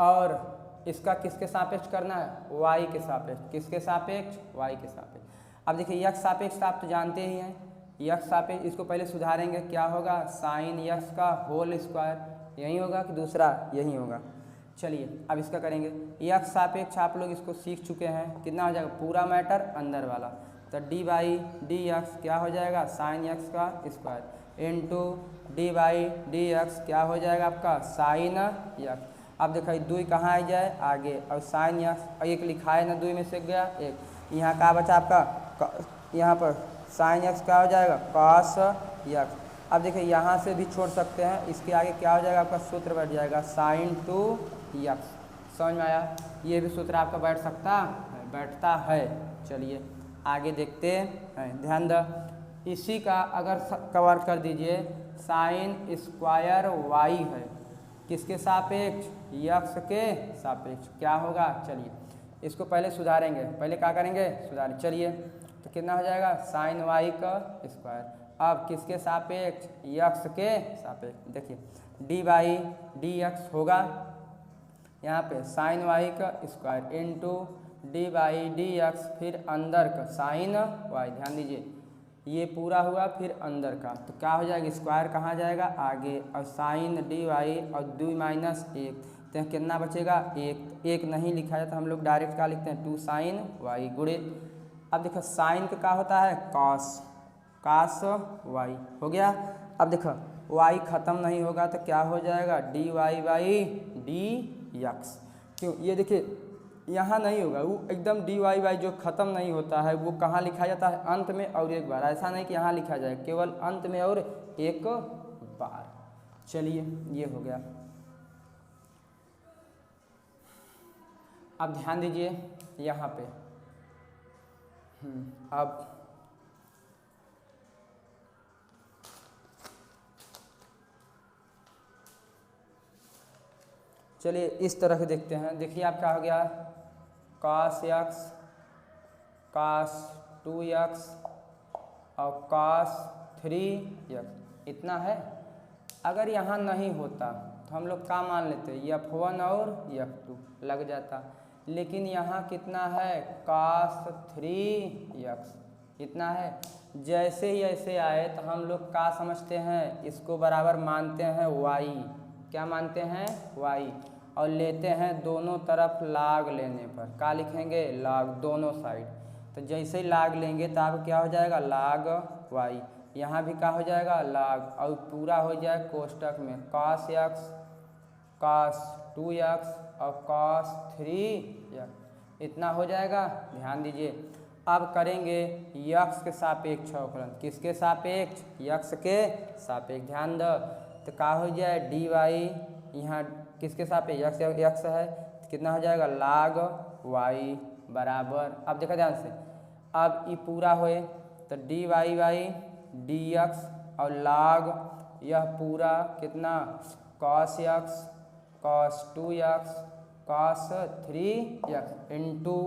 और इसका किसके सापेक्ष करना है? y के सापेक्ष। किसके सापेक्ष? y के सापेक्ष। अब देखिए यक्स सापेक्ष आप तो जानते ही हैं, यक्स सापेक्ष इसको पहले सुधारेंगे क्या होगा साइन यक्स का होल स्क्वायर यही होगा कि दूसरा यही होगा। चलिए अब इसका करेंगे यक्स सापेक्ष आप लोग इसको सीख चुके हैं कितना हो जाएगा पूरा मैटर अंदर वाला तो डी बाई डी एक्स क्या हो जाएगा साइन यक्स का square into D by D x क्या हो जाएगा आपका साइन यक्स। अब देखिए दुई कहाँ आ जाए आगे और साइन यक्स एक लिखा है ना दुई में से गया एक यहाँ का बचा आपका यहाँ पर साइन यक्स क्या हो जाएगा कॉस यक्स। अब देखिए यहाँ से भी छोड़ सकते हैं इसके आगे क्या हो जाएगा आपका सूत्र बैठ जाएगा साइन टू यक्स। समझ में आया? ये भी सूत्र आपका बैठता है। चलिए आगे देखते हैं ध्यान दो इसी का अगर कवर कर दीजिए साइन स्क्वायर वाई है किसके सापेक्ष यक्स के सापेक्ष क्या होगा। चलिए इसको पहले सुधारेंगे पहले क्या करेंगे सुधारें। चलिए तो कितना हो जाएगा साइन वाई का स्क्वायर अब किसके सापेक्ष यक्स के सापेक्ष। देखिए डी बाई डी एक्स होगा यहाँ पे साइन वाई का square into D by D x फिर अंदर का साइन वाई। ध्यान दीजिए ये पूरा हुआ फिर अंदर का तो क्या हो जाएगा स्क्वायर कहाँ जाएगा आगे और साइन डी वाई और 2 माइनस 1 तो कितना बचेगा एक नहीं लिखा जाता हम लोग डायरेक्ट क्या लिखते हैं 2 साइन वाई गुणित। अब देखो साइन का क्या होता है कॉस वाई हो गया। अब देखो वाई ख़त्म नहीं होगा तो क्या हो जाएगा D Y by d x. क्यों ये देखिए यहाँ नहीं होगा वो एकदम डी वाई बाई जो ख़त्म नहीं होता है वो कहाँ लिखा जाता है अंत में और एक बार। ऐसा नहीं कि यहाँ लिखा जाए केवल अंत में और एक बार। चलिए ये हो गया। अब ध्यान दीजिए यहाँ पे अब चलिए इस तरह से देखते हैं। देखिए आप क्या हो गया cos x cos 2x और cos 3x इतना है। अगर यहाँ नहीं होता तो हम लोग क्या मान लेते f1 और f2 लग जाता लेकिन यहाँ कितना है cos 3x इतना है। जैसे ही ऐसे आए तो हम लोग क्या समझते हैं इसको बराबर मानते हैं y। क्या मानते हैं y और लेते हैं दोनों तरफ लाग लेने पर क्या लिखेंगे लाग दोनों साइड। तो जैसे ही लाग लेंगे तो आपको क्या हो जाएगा लाग y यहाँ भी क्या हो जाएगा लाग और पूरा हो जाए कोष्टक में cos x cos 2x और cos 3x इतना हो जाएगा। ध्यान दीजिए अब करेंगे यक्स के सापेक्ष अवकलन किसके सापेक्ष यक्स के सापेक्ष। ध्यान दो तो क्या हो जाए डी वाई यहाँ किसके सापेक्ष यक्स है तो कितना हो जाएगा लाग वाई बराबर। अब देखा ध्यान से अब ये पूरा होए तो D Y by D x और लाग यह पूरा कितना cos x cos 2x cos 3x into.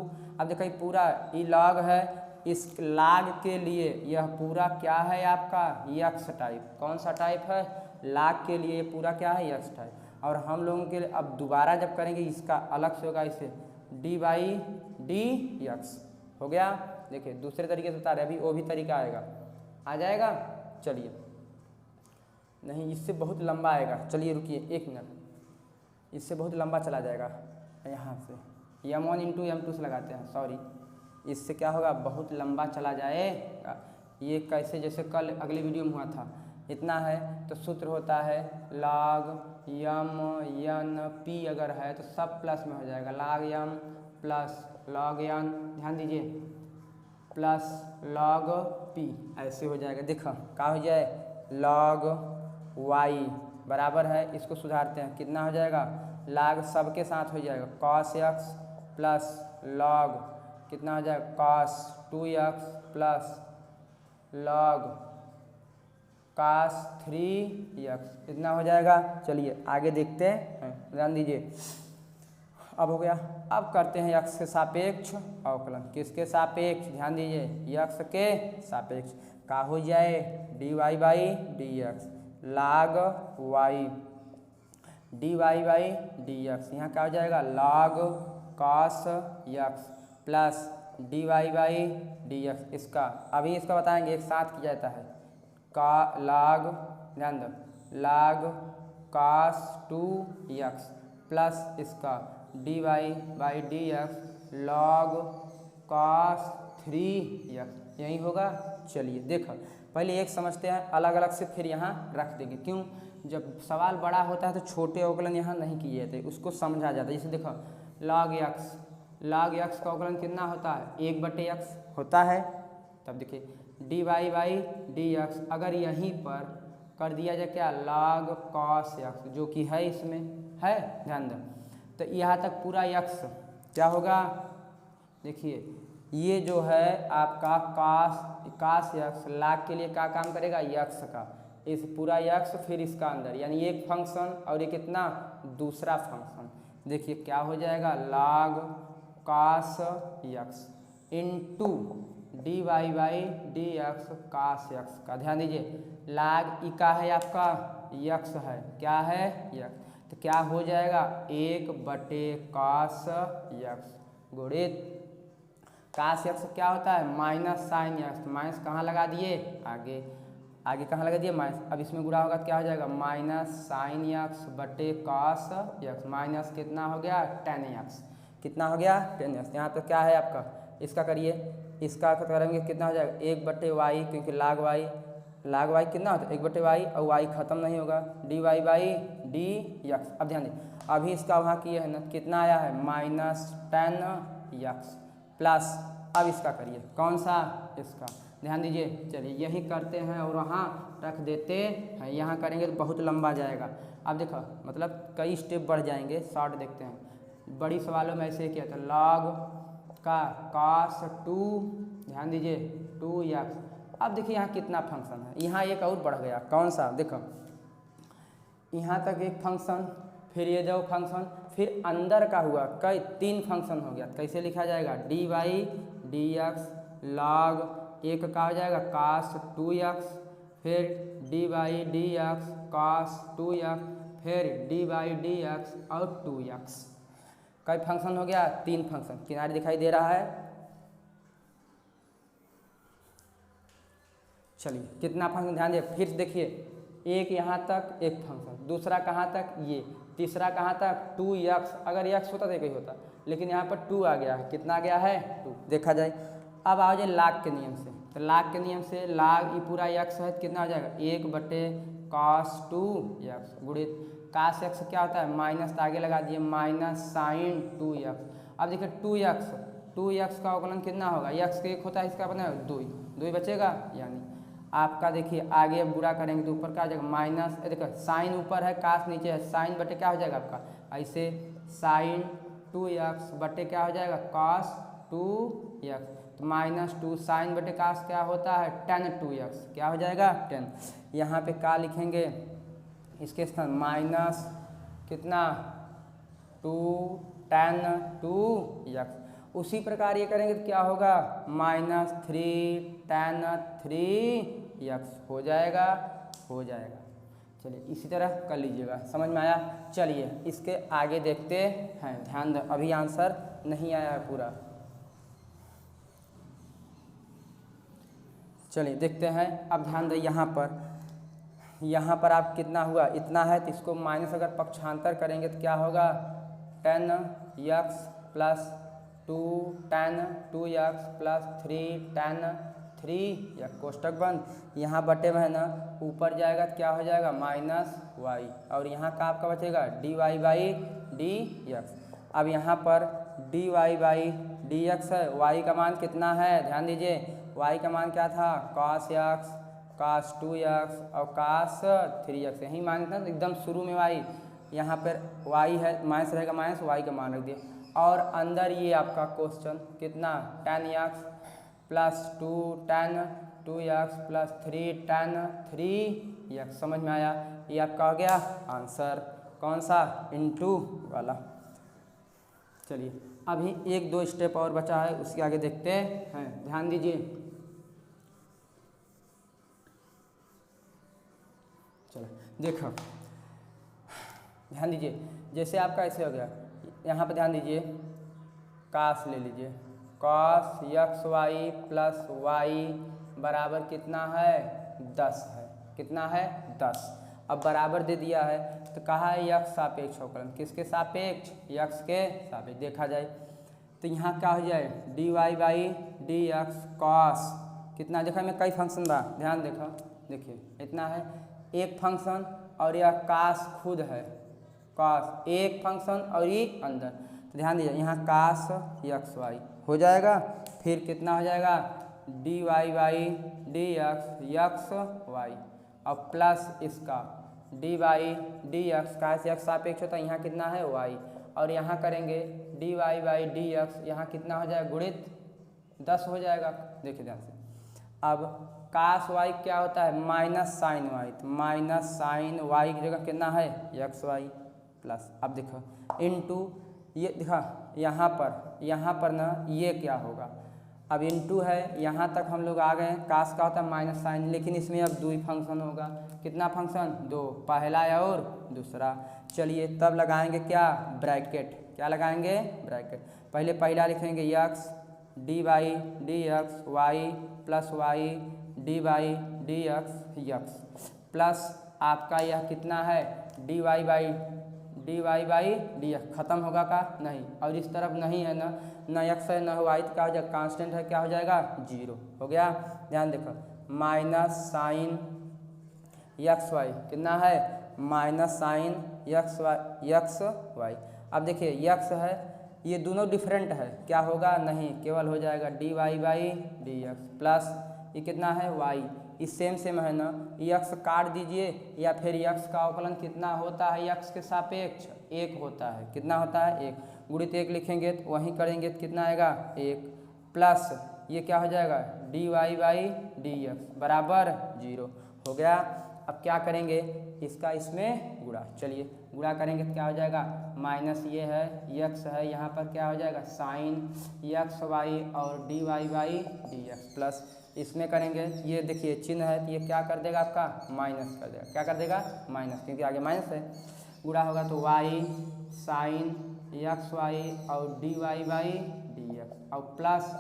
अब देखिए पूरा ये लॉग है इस लाग के लिए यह पूरा क्या है आपका यक्स टाइप। कौन सा टाइप है लाग के लिए पूरा क्या है यक्स टाइप। और हम लोगों के लिए अब दोबारा जब करेंगे इसका अलग से होगा इसे डी बाई डी यक्स हो गया। देखिए दूसरे तरीके से बता रहे अभी वो भी तरीका आएगा आ जाएगा। चलिए नहीं इससे बहुत लंबा आएगा। चलिए रुकिए 1 मिनट इससे बहुत लंबा चला जाएगा। यहाँ से m1 इंटू m2 से लगाते हैं सॉरी इससे क्या होगा बहुत लंबा चला जाएगा। ये कैसे जैसे कल अगले वीडियो में हुआ था इतना है तो सूत्र होता है log m n p अगर है तो सब प्लस में हो जाएगा, log m plus log n, ध्यान दीजिए, प्लस log p, ऐसे हो जाएगा। देखो क्या हो जाए, log y बराबर है, इसको सुधारते हैं, कितना हो जाएगा, log सबके साथ हो जाएगा cos x प्लस log कितना हो जाएगा cos 2x plus log cos 3x, इतना हो जाएगा। चलिए आगे देखते हैं, ध्यान दीजिए, अब हो गया। अब करते हैं x के सापेक्ष अवकलन, किसके सापेक्ष, ध्यान दीजिए x के सापेक्ष, का हो जाए dy by dx log y dy by dx, यहाँ क्या हो जाएगा log cos x plus dy by dx, इसका अभी इसका बताएंगे, एक साथ किया जाता है, का log, ध्यान दो, log cos 2x प्लस इसका dy by dx log cos 3x, यही होगा। चलिए देखो पहले एक समझते हैं, अलग अलग से फिर यहाँ रख देंगे, क्यों, जब सवाल बड़ा होता है तो छोटे अवकलन यहाँ नहीं किए जाते, उसको समझा जाता है। जैसे देखो log x का अवकलन कितना होता है, 1/x होता है, तब देखिए dy बाई dx, अगर यहीं पर कर दिया जाए क्या log cos x, जो कि है इसमें है, ध्यान दो, तो यहाँ तक पूरा x क्या होगा, देखिए ये जो है आपका cos x log के लिए क्या काम करेगा, x का, इस पूरा x फिर इसका अंदर, यानी एक फंक्शन और एक कितना दूसरा फंक्शन, देखिए क्या हो जाएगा log cos x into dy by dx cos x का, ध्यान दीजिए log ई का है आपका x है, क्या है x, तो क्या हो जाएगा 1/cos x गुणित cos x क्या होता है माइनस साइन x, माइनस कहाँ लगा दिए, आगे कहाँ लगा दिए माइनस, अब इसमें गुणा होगा तो क्या हो जाएगा माइनस साइन x बटे cos x, माइनस कितना हो गया tan x, कितना हो गया tan x, यहाँ तो क्या है आपका, इसका करिए, इसका करेंगे कितना हो जाएगा 1/y, क्योंकि log y कितना होता है 1/y, और y खत्म नहीं होगा, dy बाई dx। अब ध्यान दीजिए, अभी इसका वहाँ किए है ना, कितना आया है माइनस tan x प्लस, अब इसका करिए, कौन सा, इसका, ध्यान दीजिए, चलिए यही करते हैं और वहाँ रख देते हैं, यहाँ करेंगे तो बहुत लंबा जाएगा। अब देखो मतलब कई स्टेप बढ़ जाएंगे, शॉर्ट देखते हैं, बड़ी सवालों में ऐसे किया था log का cos 2, ध्यान दीजिए 2x, अब देखिए यहाँ कितना फंक्शन है, यहाँ एक और बढ़ गया, कौन सा, देखो यहाँ तक एक फंक्शन, फिर ये दो फंक्शन, फिर अंदर का हुआ कई 3 फंक्शन हो गया, कैसे लिखा जाएगा dy बाई dx log एक का हो जाएगा cos 2x, फिर dy by dx cos 2x, फिर dy बाई dx और 2x, कई फंक्शन हो गया, 3 फंक्शन, किनारे दिखाई दे रहा है। चलिए कितना फंक्शन, ध्यान दिए, फिर देखिए एक यहाँ तक एक फंक्शन, दूसरा कहाँ तक ये, तीसरा कहाँ तक 2x, अगर x होता तो एक ही होता, लेकिन यहाँ पर 2 आ गया है, कितना आ गया है 2, देखा जाए। अब आओ जाए log के नियम से, तो log के नियम से log ये पूरा x है, कितना हो जाएगा 1/cos 2x गुणित cos x क्या होता है माइनस, आगे लगा दिए माइनस साइन 2x। अब देखिए 2x का अवकलन कितना होगा, x का 1 होता है, इसका बना 2 बचेगा, यानी आपका देखिए आगे अब बुरा करेंगे तो ऊपर क्या हो जाएगा माइनस, देखो साइन ऊपर है cos नीचे है, साइन बटे क्या हो जाएगा आपका, ऐसे साइन 2x बटे क्या हो जाएगा cos 2x, तो माइनस 2 साइन बटे cos क्या होता है tan 2x, क्या हो जाएगा tan, यहाँ पे क्या लिखेंगे इसके स्थान माइनस कितना 2 tan 2x, उसी प्रकार ये करेंगे तो क्या होगा माइनस 3 tan 3x हो जाएगा। चलिए इसी तरह कर लीजिएगा, समझ में आया। चलिए इसके आगे देखते हैं, ध्यान दो अभी आंसर नहीं आया है पूरा, चलिए देखते हैं। अब ध्यान दें यहाँ पर आप कितना हुआ इतना है, तो इसको माइनस अगर पक्षांतर करेंगे तो क्या होगा tan x plus 2 tan 2x plus 3 tan 3 या कोष्टक बंद, यहाँ बटे में है ना ऊपर जाएगा तो क्या हो जाएगा माइनस वाई, और यहाँ का आपका बचेगा d Y by D x. अब यहाँ पर d Y by D x है, वाई का मान कितना है ध्यान दीजिए, वाई का मान क्या था कॉस एक्स, कॉस 2x और कॉस 3x, यही मान था एकदम शुरू में वाई, यहाँ पर वाई है माइनस रहेगा, माइनस वाई का मान रख दिए, और अंदर ये आपका क्वेश्चन कितना tan x plus 2 tan 2x plus 3 tan 3x, समझ में आया, ये आपका हो गया आंसर, कौन सा इनटू वाला। चलिए अभी 1-2 स्टेप और बचा है, उसके आगे देखते हैं, ध्यान दीजिए। चलो देखो ध्यान दीजिए, जैसे आपका ऐसे हो गया, यहाँ पे ध्यान दीजिए, कास ले लीजिए, cos x y plus y बराबर कितना है 10 है, कितना है 10। अब बराबर दे दिया है तो कहा है यक्स सापेक्ष अवकलन, किसके सापेक्ष, यक्स के सापेक्ष। देखा जाए तो यहाँ क्या हो जाए d Y by D x cos कितना, देखा मैं कई फंक्शन बा, ध्यान देखो, देखिए इतना है एक फंक्शन, और यह कास खुद है, कास एक फंक्शन और ये अंदर, तो ध्यान दीजिए यहाँ कास एक्स वाई हो जाएगा, फिर कितना हो जाएगा D Y by D x Y, और प्लस इसका डी वाई डी एक्स, का से एक्स सापेक्ष होता है, यहाँ कितना है वाई, और यहाँ करेंगे d Y by D x, यहाँ कितना हो जाएगा गुणित 10 हो जाएगा, देखिए ध्यान से। अब कास वाई क्या होता है माइनस साइन वाई, तो माइनस साइन वाई की जगह कितना है एक्स वाई प्लस, अब देखो इनटू ये देखा यहाँ पर ना ये क्या होगा, अब इनटू है, यहाँ तक हम लोग आ गए, कास का होता है माइनस साइन, लेकिन इसमें अब 2 फंक्शन होगा, कितना फंक्शन 2, पहला और दूसरा। चलिए तब लगाएंगे क्या ब्रैकेट, क्या लगाएंगे ब्रैकेट, पहले पहला लिखेंगे x d by D x y plus y d by D x x, plus आपका यह कितना है d Y by D x, खत्म होगा का नहीं, और इस तरफ नहीं है ना, न एक्स है न वाई, तो क्या हो जाएगा कांस्टेंट है, क्या हो जाएगा 0 हो गया। ध्यान देखो माइनस साइन एक्स वाई कितना है माइनस साइन एक्स वाई, अब देखिए यक्स है, ये दोनों डिफरेंट है, क्या होगा नहीं, केवल हो जाएगा D Y by D x plus ये कितना है वाई, इस सेम है ना, यक्स काट दीजिए, या फिर यक्स का अवकलन कितना होता है यक्स के सापेक्ष 1 होता है, कितना होता है 1, गुणित 1 लिखेंगे तो वहीं करेंगे तो कितना आएगा 1, प्लस ये क्या हो जाएगा D Y by D x बराबर 0 हो गया। अब क्या करेंगे इसका इसमें गुणा, चलिए गुणा करेंगे तो क्या हो जाएगा माइनस ये है यक्स है, यहाँ पर क्या हो जाएगा साइन यक्स वाई और D Y by D x, plus इसमें करेंगे ये देखिए चिन्ह है तो ये क्या कर देगा आपका माइनस कर देगा, क्या कर देगा माइनस, क्योंकि आगे माइनस है, गुणा होगा तो वाई साइन एक्स वाई और D Y by D x और plus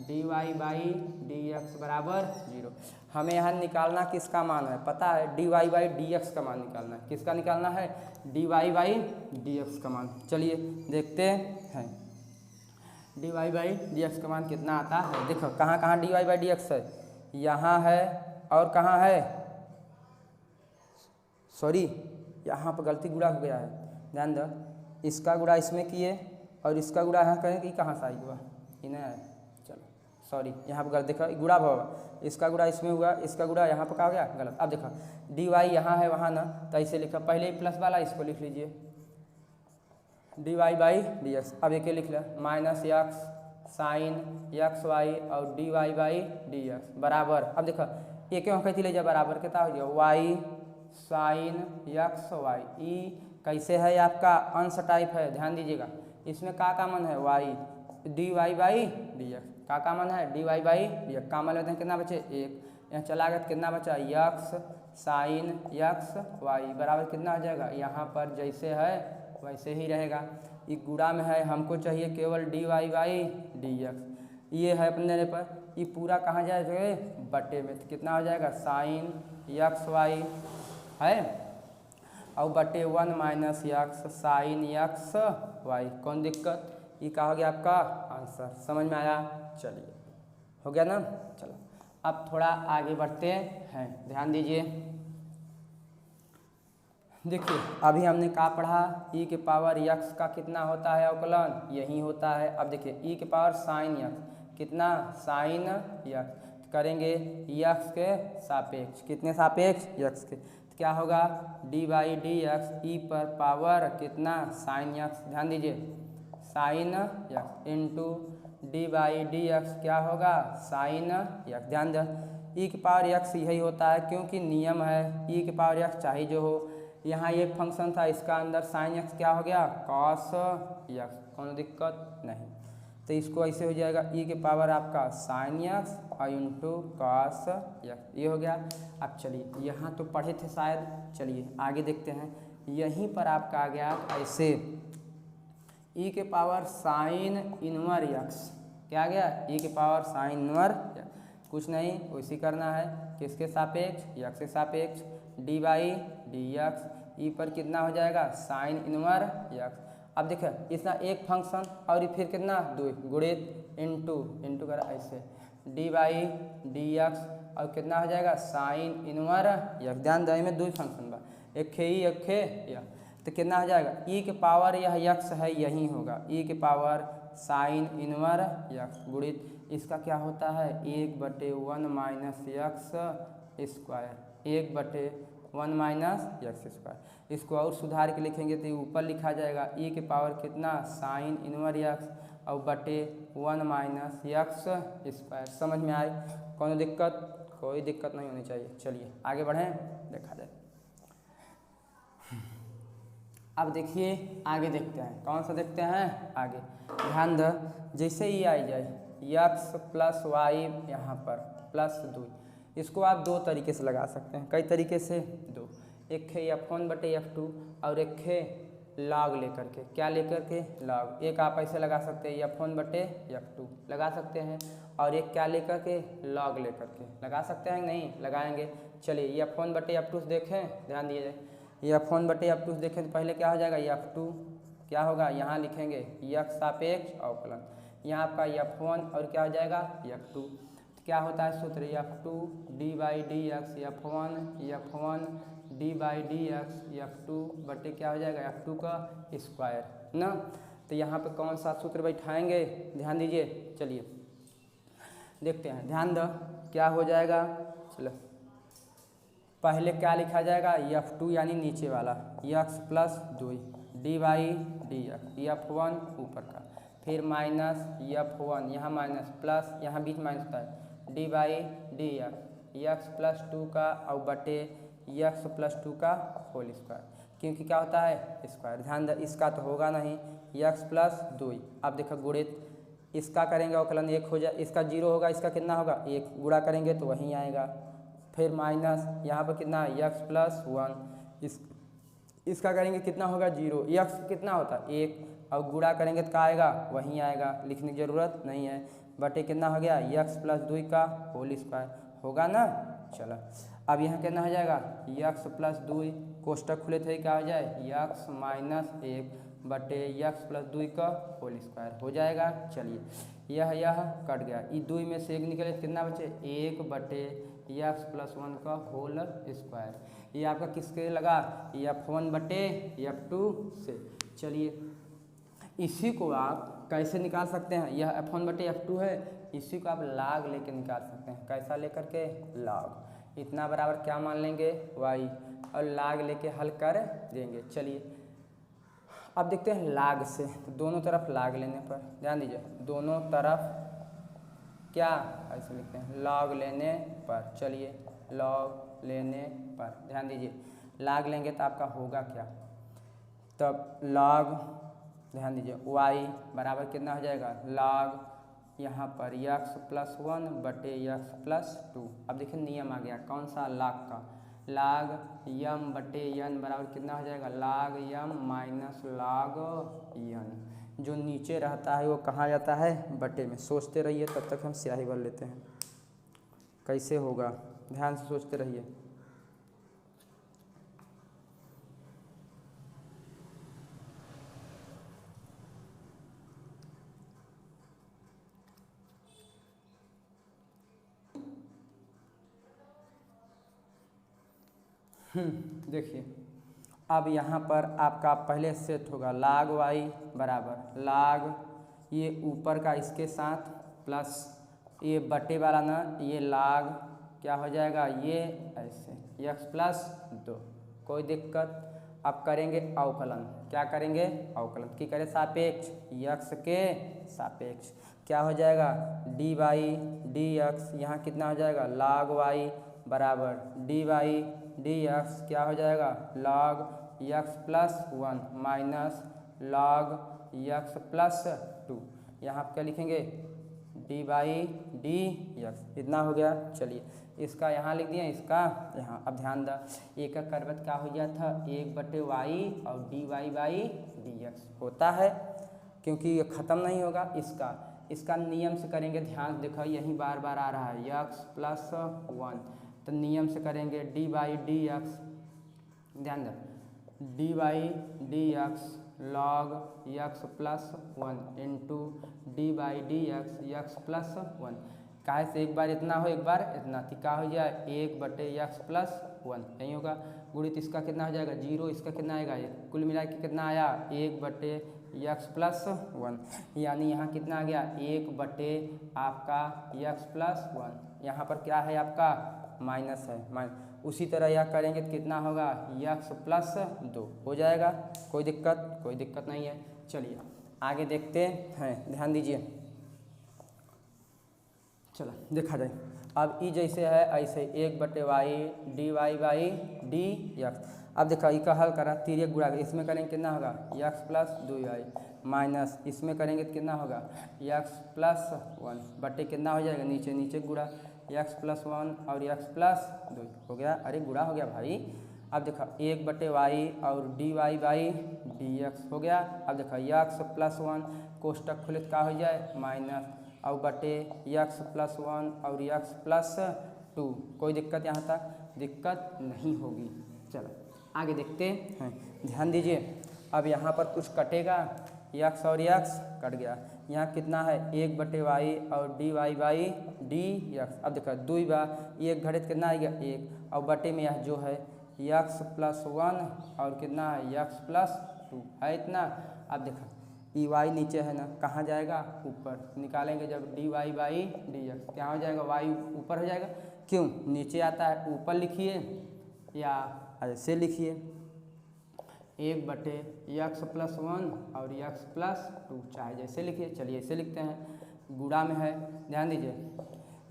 D Y by D x बराबर 0। हमें यहाँ निकालना किसका मान है पता है, d Y by D x का मान निकालना है, किसका निकालना है d Y by D x का मान। चलिए देखते हैं d Y by D x का मान कितना आता है। देखो कहाँ d Y by D x है, यहाँ है और कहाँ है, सॉरी यहाँ पर गलती गुणा हो गया है, ध्यान दो, इसका गुणा इसमें किए और इसका गुणा यहाँ कहें कि कहाँ से आई हुआ इन्हें है, चलो सॉरी यहाँ पर गलत, देखो गुणा होगा, इसका गुणा इसमें हुआ, इसका गुणा यहाँ पर क्या हो गया गलत। अब देखो डी वाई यहाँ है वहाँ ना, तो ऐसे लिखा, पहले प्लस वाला इसको लिख लीजिए D Y by D x, अब एक लिख लिया minus x sine x Y और D Y by D x बराबर, अब देखो ये क्यों कहती ले जा बराबर कितना हो गया वाई साइन एक्स वाई, ई कैसे है आपका अंश टाइप है, ध्यान दीजिएगा, इसमें का कॉमन है y d Y by D x, का कॉमन है d Y by D x, common लेते हैं कितना बचे 1, यहाँ चला गया तो कितना बचा एक्स साइन एक्स वाई बराबर कितना हो जाएगा, यहाँ पर जैसे है वैसे ही रहेगा, ये गुणा में है, हमको चाहिए केवल d Y by D x, ये है अपने पर, ये पूरा कहाँ जाएगा बटे में, तो कितना हो जाएगा साइन एक्स वाई है और बटे 1 minus x sine x y, कौन दिक्कत, ये कहा गया आपका आंसर, समझ में आया, चलिए हो गया ना। चलो अब थोड़ा आगे बढ़ते हैं, ध्यान दीजिए। देखिए अभी हमने क्या पढ़ा, e के पावर x का कितना होता है अवकलन, यही होता है। अब देखिए e के पावर साइन x कितना, साइन x करेंगे x के सापेक्ष, कितने सापेक्ष, x के, तो क्या होगा डी बाई डी एक्स ई पर पावर कितना साइन x, ध्यान दीजिए sine x into D by D x क्या होगा साइन x। ध्यान दें e के पावर x यही होता है, क्योंकि नियम है e के पावर x चाहे जो हो। यहाँ एक फंक्शन था, इसका अंदर साइन x क्या हो गया कॉस x, कोई दिक्कत नहीं। तो इसको ऐसे हो जाएगा e के पावर आपका साइन x और इंटू कॉस x, ये हो गया। अब चलिए यहाँ तो पढ़े थे शायद, चलिए आगे देखते हैं। यहीं पर आपका आ गया ऐसे e के पावर साइन इनवर x, क्या आ गया e के पावर साइन इनवर x, कुछ नहीं वैसे करना है, किसके सापेक्ष, x के सापेक्ष, डी बाई डी एक्स ई पर कितना हो जाएगा साइन इनवर x। अब देखिए इसका एक फंक्शन और फिर कितना दो गुणित इंटू कर ऐसे डी बाई डी एक्स और कितना हो जाएगा साइन इनवर x। ध्यान दें में दो फंक्शन बा, एक खे ई एक खे या, तो कितना हो जाएगा e के पावर यह x है यही होगा e के पावर साइन इनवर x गुणित इसका क्या होता है 1/1 minus x square, 1/1 minus x square. इसको और सुधार के लिखेंगे तो ऊपर लिखा जाएगा e के पावर कितना साइन इनवर एक्स और बटे 1 माइनस एक्स स्क्वायर। समझ में आए, कोई दिक्कत, कोई दिक्कत नहीं होनी चाहिए। चलिए आगे बढ़ें, देखा जाए। अब देखिए आगे देखते हैं, कौन सा देखते हैं आगे, ध्यान दो। जैसे ही आई जाए x प्लस वाई यहाँ पर प्लस 2, इसको आप दो तरीके से लगा सकते हैं, कई तरीके से दो, एक है f1/f2 और एक है लॉग लेकर के, क्या लेकर के लॉग। एक आप ऐसे लगा सकते हैं f1/f2 लगा सकते हैं, और एक क्या लेकर के लॉग लेकर के लगा सकते हैं, नहीं लगाएंगे। चलिए f1/f2 देखें, ध्यान दीजिए f1/f2 देखें तो पहले क्या हो जाएगा f2 क्या होगा, यहाँ लिखेंगे x सापेक्ष अवकलन, यहाँ आपका f1 और क्या हो जाएगा f2, तो क्या होता है सूत्र f2 D by D x f1 D by D x f2 बटे क्या हो जाएगा f2 का स्क्वायर ना। तो यहाँ पे कौन सा सूत्र बैठाएंगे, ध्यान दीजिए। चलिए देखते हैं, ध्यान दो क्या हो जाएगा। चलो पहले क्या लिखा जाएगा f2 यानी नीचे वाला x plus 2 D by D x f1 ऊपर का, फिर माइनस f1 यहाँ माइनस प्लस यहाँ बीच माइनस होता है D by D x plus 2 का और बटे x प्लस 2 का होल स्क्वायर, क्योंकि क्या होता है स्क्वायर। ध्यान दे इसका तो होगा नहीं x प्लस 2। अब देखो गुणित इसका करेंगे अवकलन 1 हो जाए, इसका 0 होगा, इसका कितना होगा 1, गुणा करेंगे तो वहीं आएगा, फिर माइनस यहाँ पर कितना x प्लस 1, इसका करेंगे कितना होगा 0, x कितना होता है 1 और गुणा करेंगे तो क्या आएगा वहीं आएगा, लिखने की ज़रूरत नहीं है, बटे कितना हो गया x प्लस 2 का होल स्क्वायर होगा ना। चलो अब यहाँ कितना हो जाएगा x प्लस 2 कोष्टक खुले थे क्या हो जाए x माइनस 1 बटे x प्लस 2 का होल स्क्वायर हो जाएगा। चलिए यह कट गया, ये 2 में से 1 निकले कितना बचे 1 बटे x प्लस 1 का होल स्क्वायर। ये आपका किसके लगा f1/f2 से। चलिए इसी को आप कैसे निकाल सकते हैं, यह f1/f2 है, इसी को आप लाग लेके निकाल सकते हैं। कैसा लेकर के लाग, इतना बराबर क्या मान लेंगे y और लाग लेके हल कर देंगे। चलिए अब देखते हैं लाग से, तो दोनों तरफ लाग लेने पर ध्यान दीजिए, दोनों तरफ क्या ऐसे लिखते हैं लॉग लेने पर। चलिए लॉग लेने पर ध्यान दीजिए, लॉग लेंगे तो आपका होगा क्या, तब लॉग ध्यान दीजिए y बराबर कितना हो जाएगा लॉग यहाँ पर x प्लस 1 बटे x प्लस 2। अब देखिए नियम आ गया कौन सा लॉग का, log m बटे n बराबर कितना हो जाएगा log m minus log n, जो नीचे रहता है वो कहाँ जाता है बटे में। सोचते रहिए, तब तक हम स्याही भर लेते हैं, कैसे होगा ध्यान से सोचते रहिए। देखिए अब यहाँ पर आपका पहले सेट होगा log y बराबर log ये ऊपर का इसके साथ प्लस ये बटे वाला ना ये log क्या हो जाएगा ये ऐसे x प्लस 2। कोई दिक्कत। अब करेंगे अवकलन। क्या करेंगे अवकलन की करें सापेक्ष x के सापेक्ष क्या हो जाएगा dy dx यहाँ कितना हो जाएगा log y बराबर dy dx क्या हो जाएगा log x plus 1 minus log x plus 2। यहाँ आप क्या लिखेंगे डी बाई डी एक्स इतना हो गया। चलिए इसका यहाँ लिख दिया इसका यहाँ। अब ध्यान दा एक का करवत क्या हो गया था 1/y और D Y by D x होता है क्योंकि ये ख़त्म नहीं होगा। इसका नियम से करेंगे। ध्यान देखो यहीं बार बार आ रहा है x प्लस 1 तो नियम से करेंगे डी बाई डी एक्स। ध्यान दो D by D x log x plus 1 into D by D x plus 1। काहे से एक बार इतना हो एक बार इतना तो क्या हो जाए 1/x प्लस 1 नहीं होगा। गुणित इसका कितना हो जाएगा 0 इसका कितना आएगा 1 कुल मिला के कितना आया 1/x प्लस 1 यानी यहाँ कितना आ गया 1 आपका x प्लस 1। यहाँ पर क्या है आपका माइनस है उसी तरह यह करेंगे तो कितना होगा x प्लस 2 हो जाएगा। कोई दिक्कत नहीं है। चलिए आगे देखते हैं। ध्यान दीजिए चलो देखा जाए। अब ई जैसे है ऐसे 1/y dy by D x. अब देखा ई का हल करा तिर्यक गुणा इसमें करेंगे कितना होगा x प्लस 2y माइनस इसमें करेंगे तो कितना होगा x प्लस 1 बटे कितना हो जाएगा नीचे गुणा x प्लस 1 और x प्लस 2 हो गया। अरे गुणा हो गया भाई। अब देखा 1/y और dy बाई dx हो गया। अब देखा x प्लस 1 कोष्टक खुले क्या हो जाए माइनस और बटे x प्लस 1 और x प्लस 2। कोई दिक्कत यहाँ तक दिक्कत नहीं होगी। चलो आगे देखते हैं। ध्यान दीजिए अब यहाँ पर कुछ कटेगा x और x कट गया। यहाँ कितना है 1/y और dy बाई dx। अब देखा 2 बार एक घड़े कितना आएगा 1 और बटे में यह जो है x प्लस 1 और कितना है x प्लस 2 है इतना। अब देखा ई वाई नीचे है ना कहाँ जाएगा ऊपर निकालेंगे जब d Y by D x क्या हो जाएगा y ऊपर हो जाएगा। क्यों नीचे आता है ऊपर लिखिए या ऐसे लिखिए 1/x प्लस 1 और x प्लस 2 चाहे जैसे लिखिए। चलिए ऐसे लिखते हैं गुणा में है। ध्यान दीजिए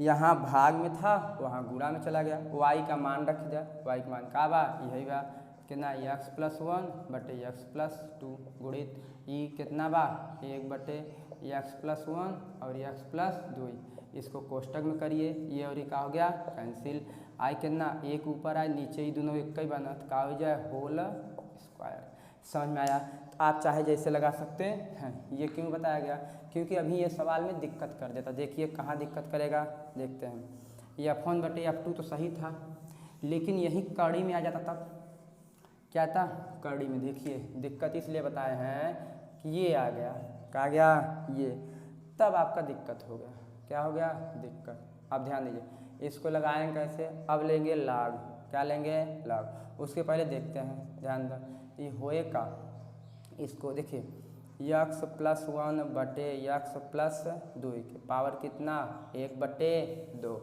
यहाँ भाग में था वहाँ गुणा में चला गया। y का मान रख दिया y का मान का बा यही बा कितना x प्लस 1 बटे x प्लस 2 गुणित ई कितना बा 1/x प्लस 1 और x प्लस 2। इसको कोष्टक में करिए ये और ये का हो गया कैंसिल। आई कितना एक ऊपर आए नीचे ही दोनों एक ही बना तो का हो जाए होल स्क्वायर। समझ में आया। तो आप चाहे जैसे लगा सकते हैं। ये क्यों बताया गया क्योंकि अभी ये सवाल में दिक्कत कर देता। देखिए कहाँ दिक्कत करेगा देखते हैं। ये f1/f2 तो सही था लेकिन यही कड़ी में आ जाता तब क्या था कड़ी में। देखिए दिक्कत इसलिए बताए हैं कि ये आ गया कहा गया ये तब आपका दिक्कत हो गया। क्या हो गया दिक्कत। अब ध्यान दीजिए इसको लगाएंगे कैसे। अब लेंगे लाग क्या लेंगे लाग। उसके पहले देखते हैं ध्यान दो ये होए का इसको देखिए x प्लस 1 बटे x प्लस 2 के पावर कितना 1/2।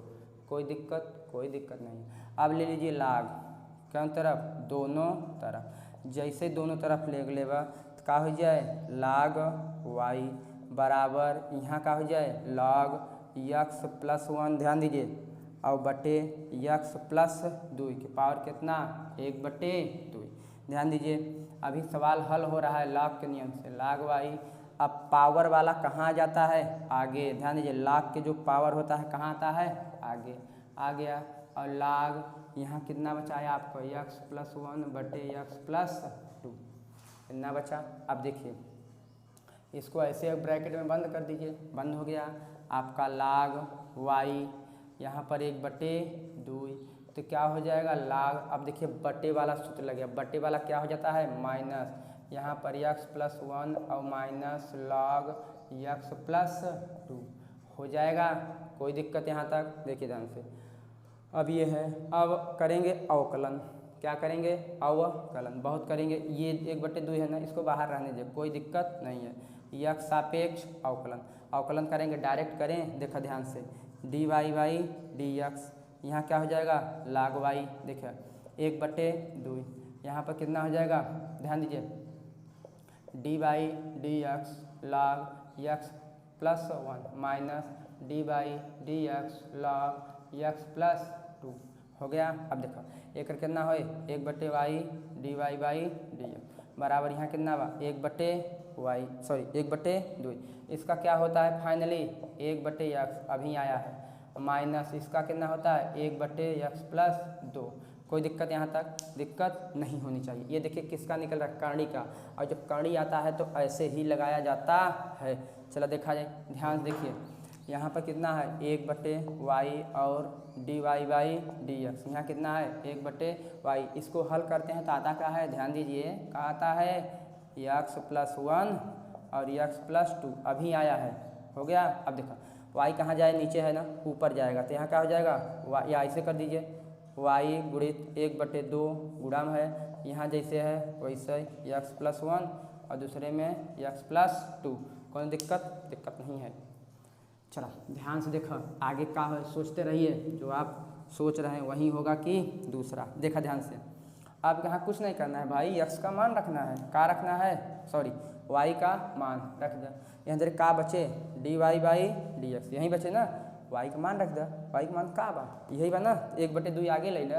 कोई दिक्कत नहीं। अब ले लीजिए लाग कौन तरफ दोनों तरफ। जैसे दोनों तरफ ले लेगा तो का हो जाए log y बराबर यहाँ का हो जाए log x प्लस 1 ध्यान दीजिए और बटे x प्लस 2 के पावर कितना 1/2। ध्यान दीजिए अभी सवाल हल हो रहा है log के नियम से log y। अब पावर वाला कहाँ जाता है आगे। ध्यान दीजिए log के जो पावर होता है कहाँ आता है आगे आ गया। और log यहाँ कितना बचा है आपको x प्लस 1 बटे x प्लस 2 कितना बचा। अब देखिए इसको ऐसे ब्रैकेट में बंद कर दीजिए बंद हो गया आपका log y यहाँ पर 1/2 तो क्या हो जाएगा log। अब देखिए बटे वाला सूत्र लग गया बटे वाला क्या हो जाता है माइनस यहाँ पर x प्लस 1 और माइनस log x प्लस 2 हो जाएगा। कोई दिक्कत यहाँ तक देखिए ध्यान से। अब ये है अब करेंगे अवकलन। क्या करेंगे, अवकलन बहुत करेंगे। ये 1/2 है ना, इसको बाहर रहने दे, कोई दिक्कत नहीं है। यक्स सापेक्ष अवकलन, अवकलन करेंगे, डायरेक्ट करें, देखा ध्यान से, dy बाई डी एक्स, यहाँ क्या हो जाएगा log y, देखिए 1/2, यहाँ पर कितना हो जाएगा, ध्यान दीजिए, d by D x log x plus 1 minus d by D x log x plus 2 हो गया। अब देखो एक कितना हो, 1/y d Y by D x बराबर यहाँ कितना बा 1/2, इसका क्या होता है फाइनली 1/x अभी आया है, माइनस इसका कितना होता है 1/x प्लस 2। कोई दिक्कत यहाँ तक, दिक्कत नहीं होनी चाहिए। ये देखिए किसका निकल रहा है, कर्णी का, और जब कर्णी आता है तो ऐसे ही लगाया जाता है। चलो देखा जाए, ध्यान से देखिए, यहाँ पर कितना है 1/y और dy बाई डी एक्स, यहाँ कितना है 1/y, इसको हल करते हैं तो आता क्या है, ध्यान दीजिए, क्या आता है x प्लस 1 और x प्लस 2 अभी आया है, हो गया। अब देखो y कहाँ जाए, नीचे है ना, ऊपर जाएगा, तो यहाँ क्या हो जाएगा y, या ऐसे कर दीजिए, y गुणित 1/2 गुणाम है, यहाँ जैसे है वैसे x प्लस 1 और दूसरे में x प्लस 2, कोई दिक्कत नहीं है। चलो ध्यान से देखो आगे का है, सोचते रहिए, जो आप सोच रहे हैं वही होगा कि दूसरा। देखा ध्यान से, अब यहाँ कुछ नहीं करना है भाई, x का मान रखना है, का रखना है, सॉरी y का मान रख दे, यहाँ जरा का बचे dy बाई डी एक्स, यहीं बचे ना, y का मान रख दे, y का मान का बा, यही बा ना, 1/2 आगे ले ले,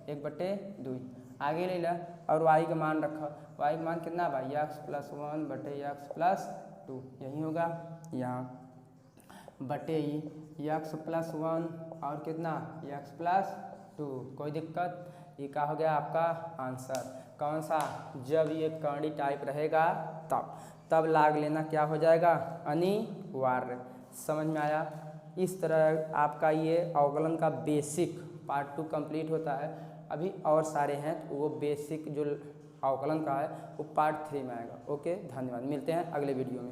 1/2 आगे ले ले, और y का मान रखो, y का मान कितना बा x प्लस 1/x प्लस 2, यही होगा, यहाँ बटे x प्लस 1 और कितना x प्लस 2, कोई दिक्कत। ये क्या हो गया आपका आंसर, कौन सा, जब ये कर्णी टाइप रहेगा तब लाग लेना क्या हो जाएगा, अनिवार्य। समझ में आया। इस तरह आपका ये अवकलन का बेसिक पार्ट 2 कंप्लीट होता है। अभी और सारे हैं, तो वो बेसिक जो अवकलन का है वो पार्ट 3 में आएगा। ओके, धन्यवाद, मिलते हैं अगले वीडियो में।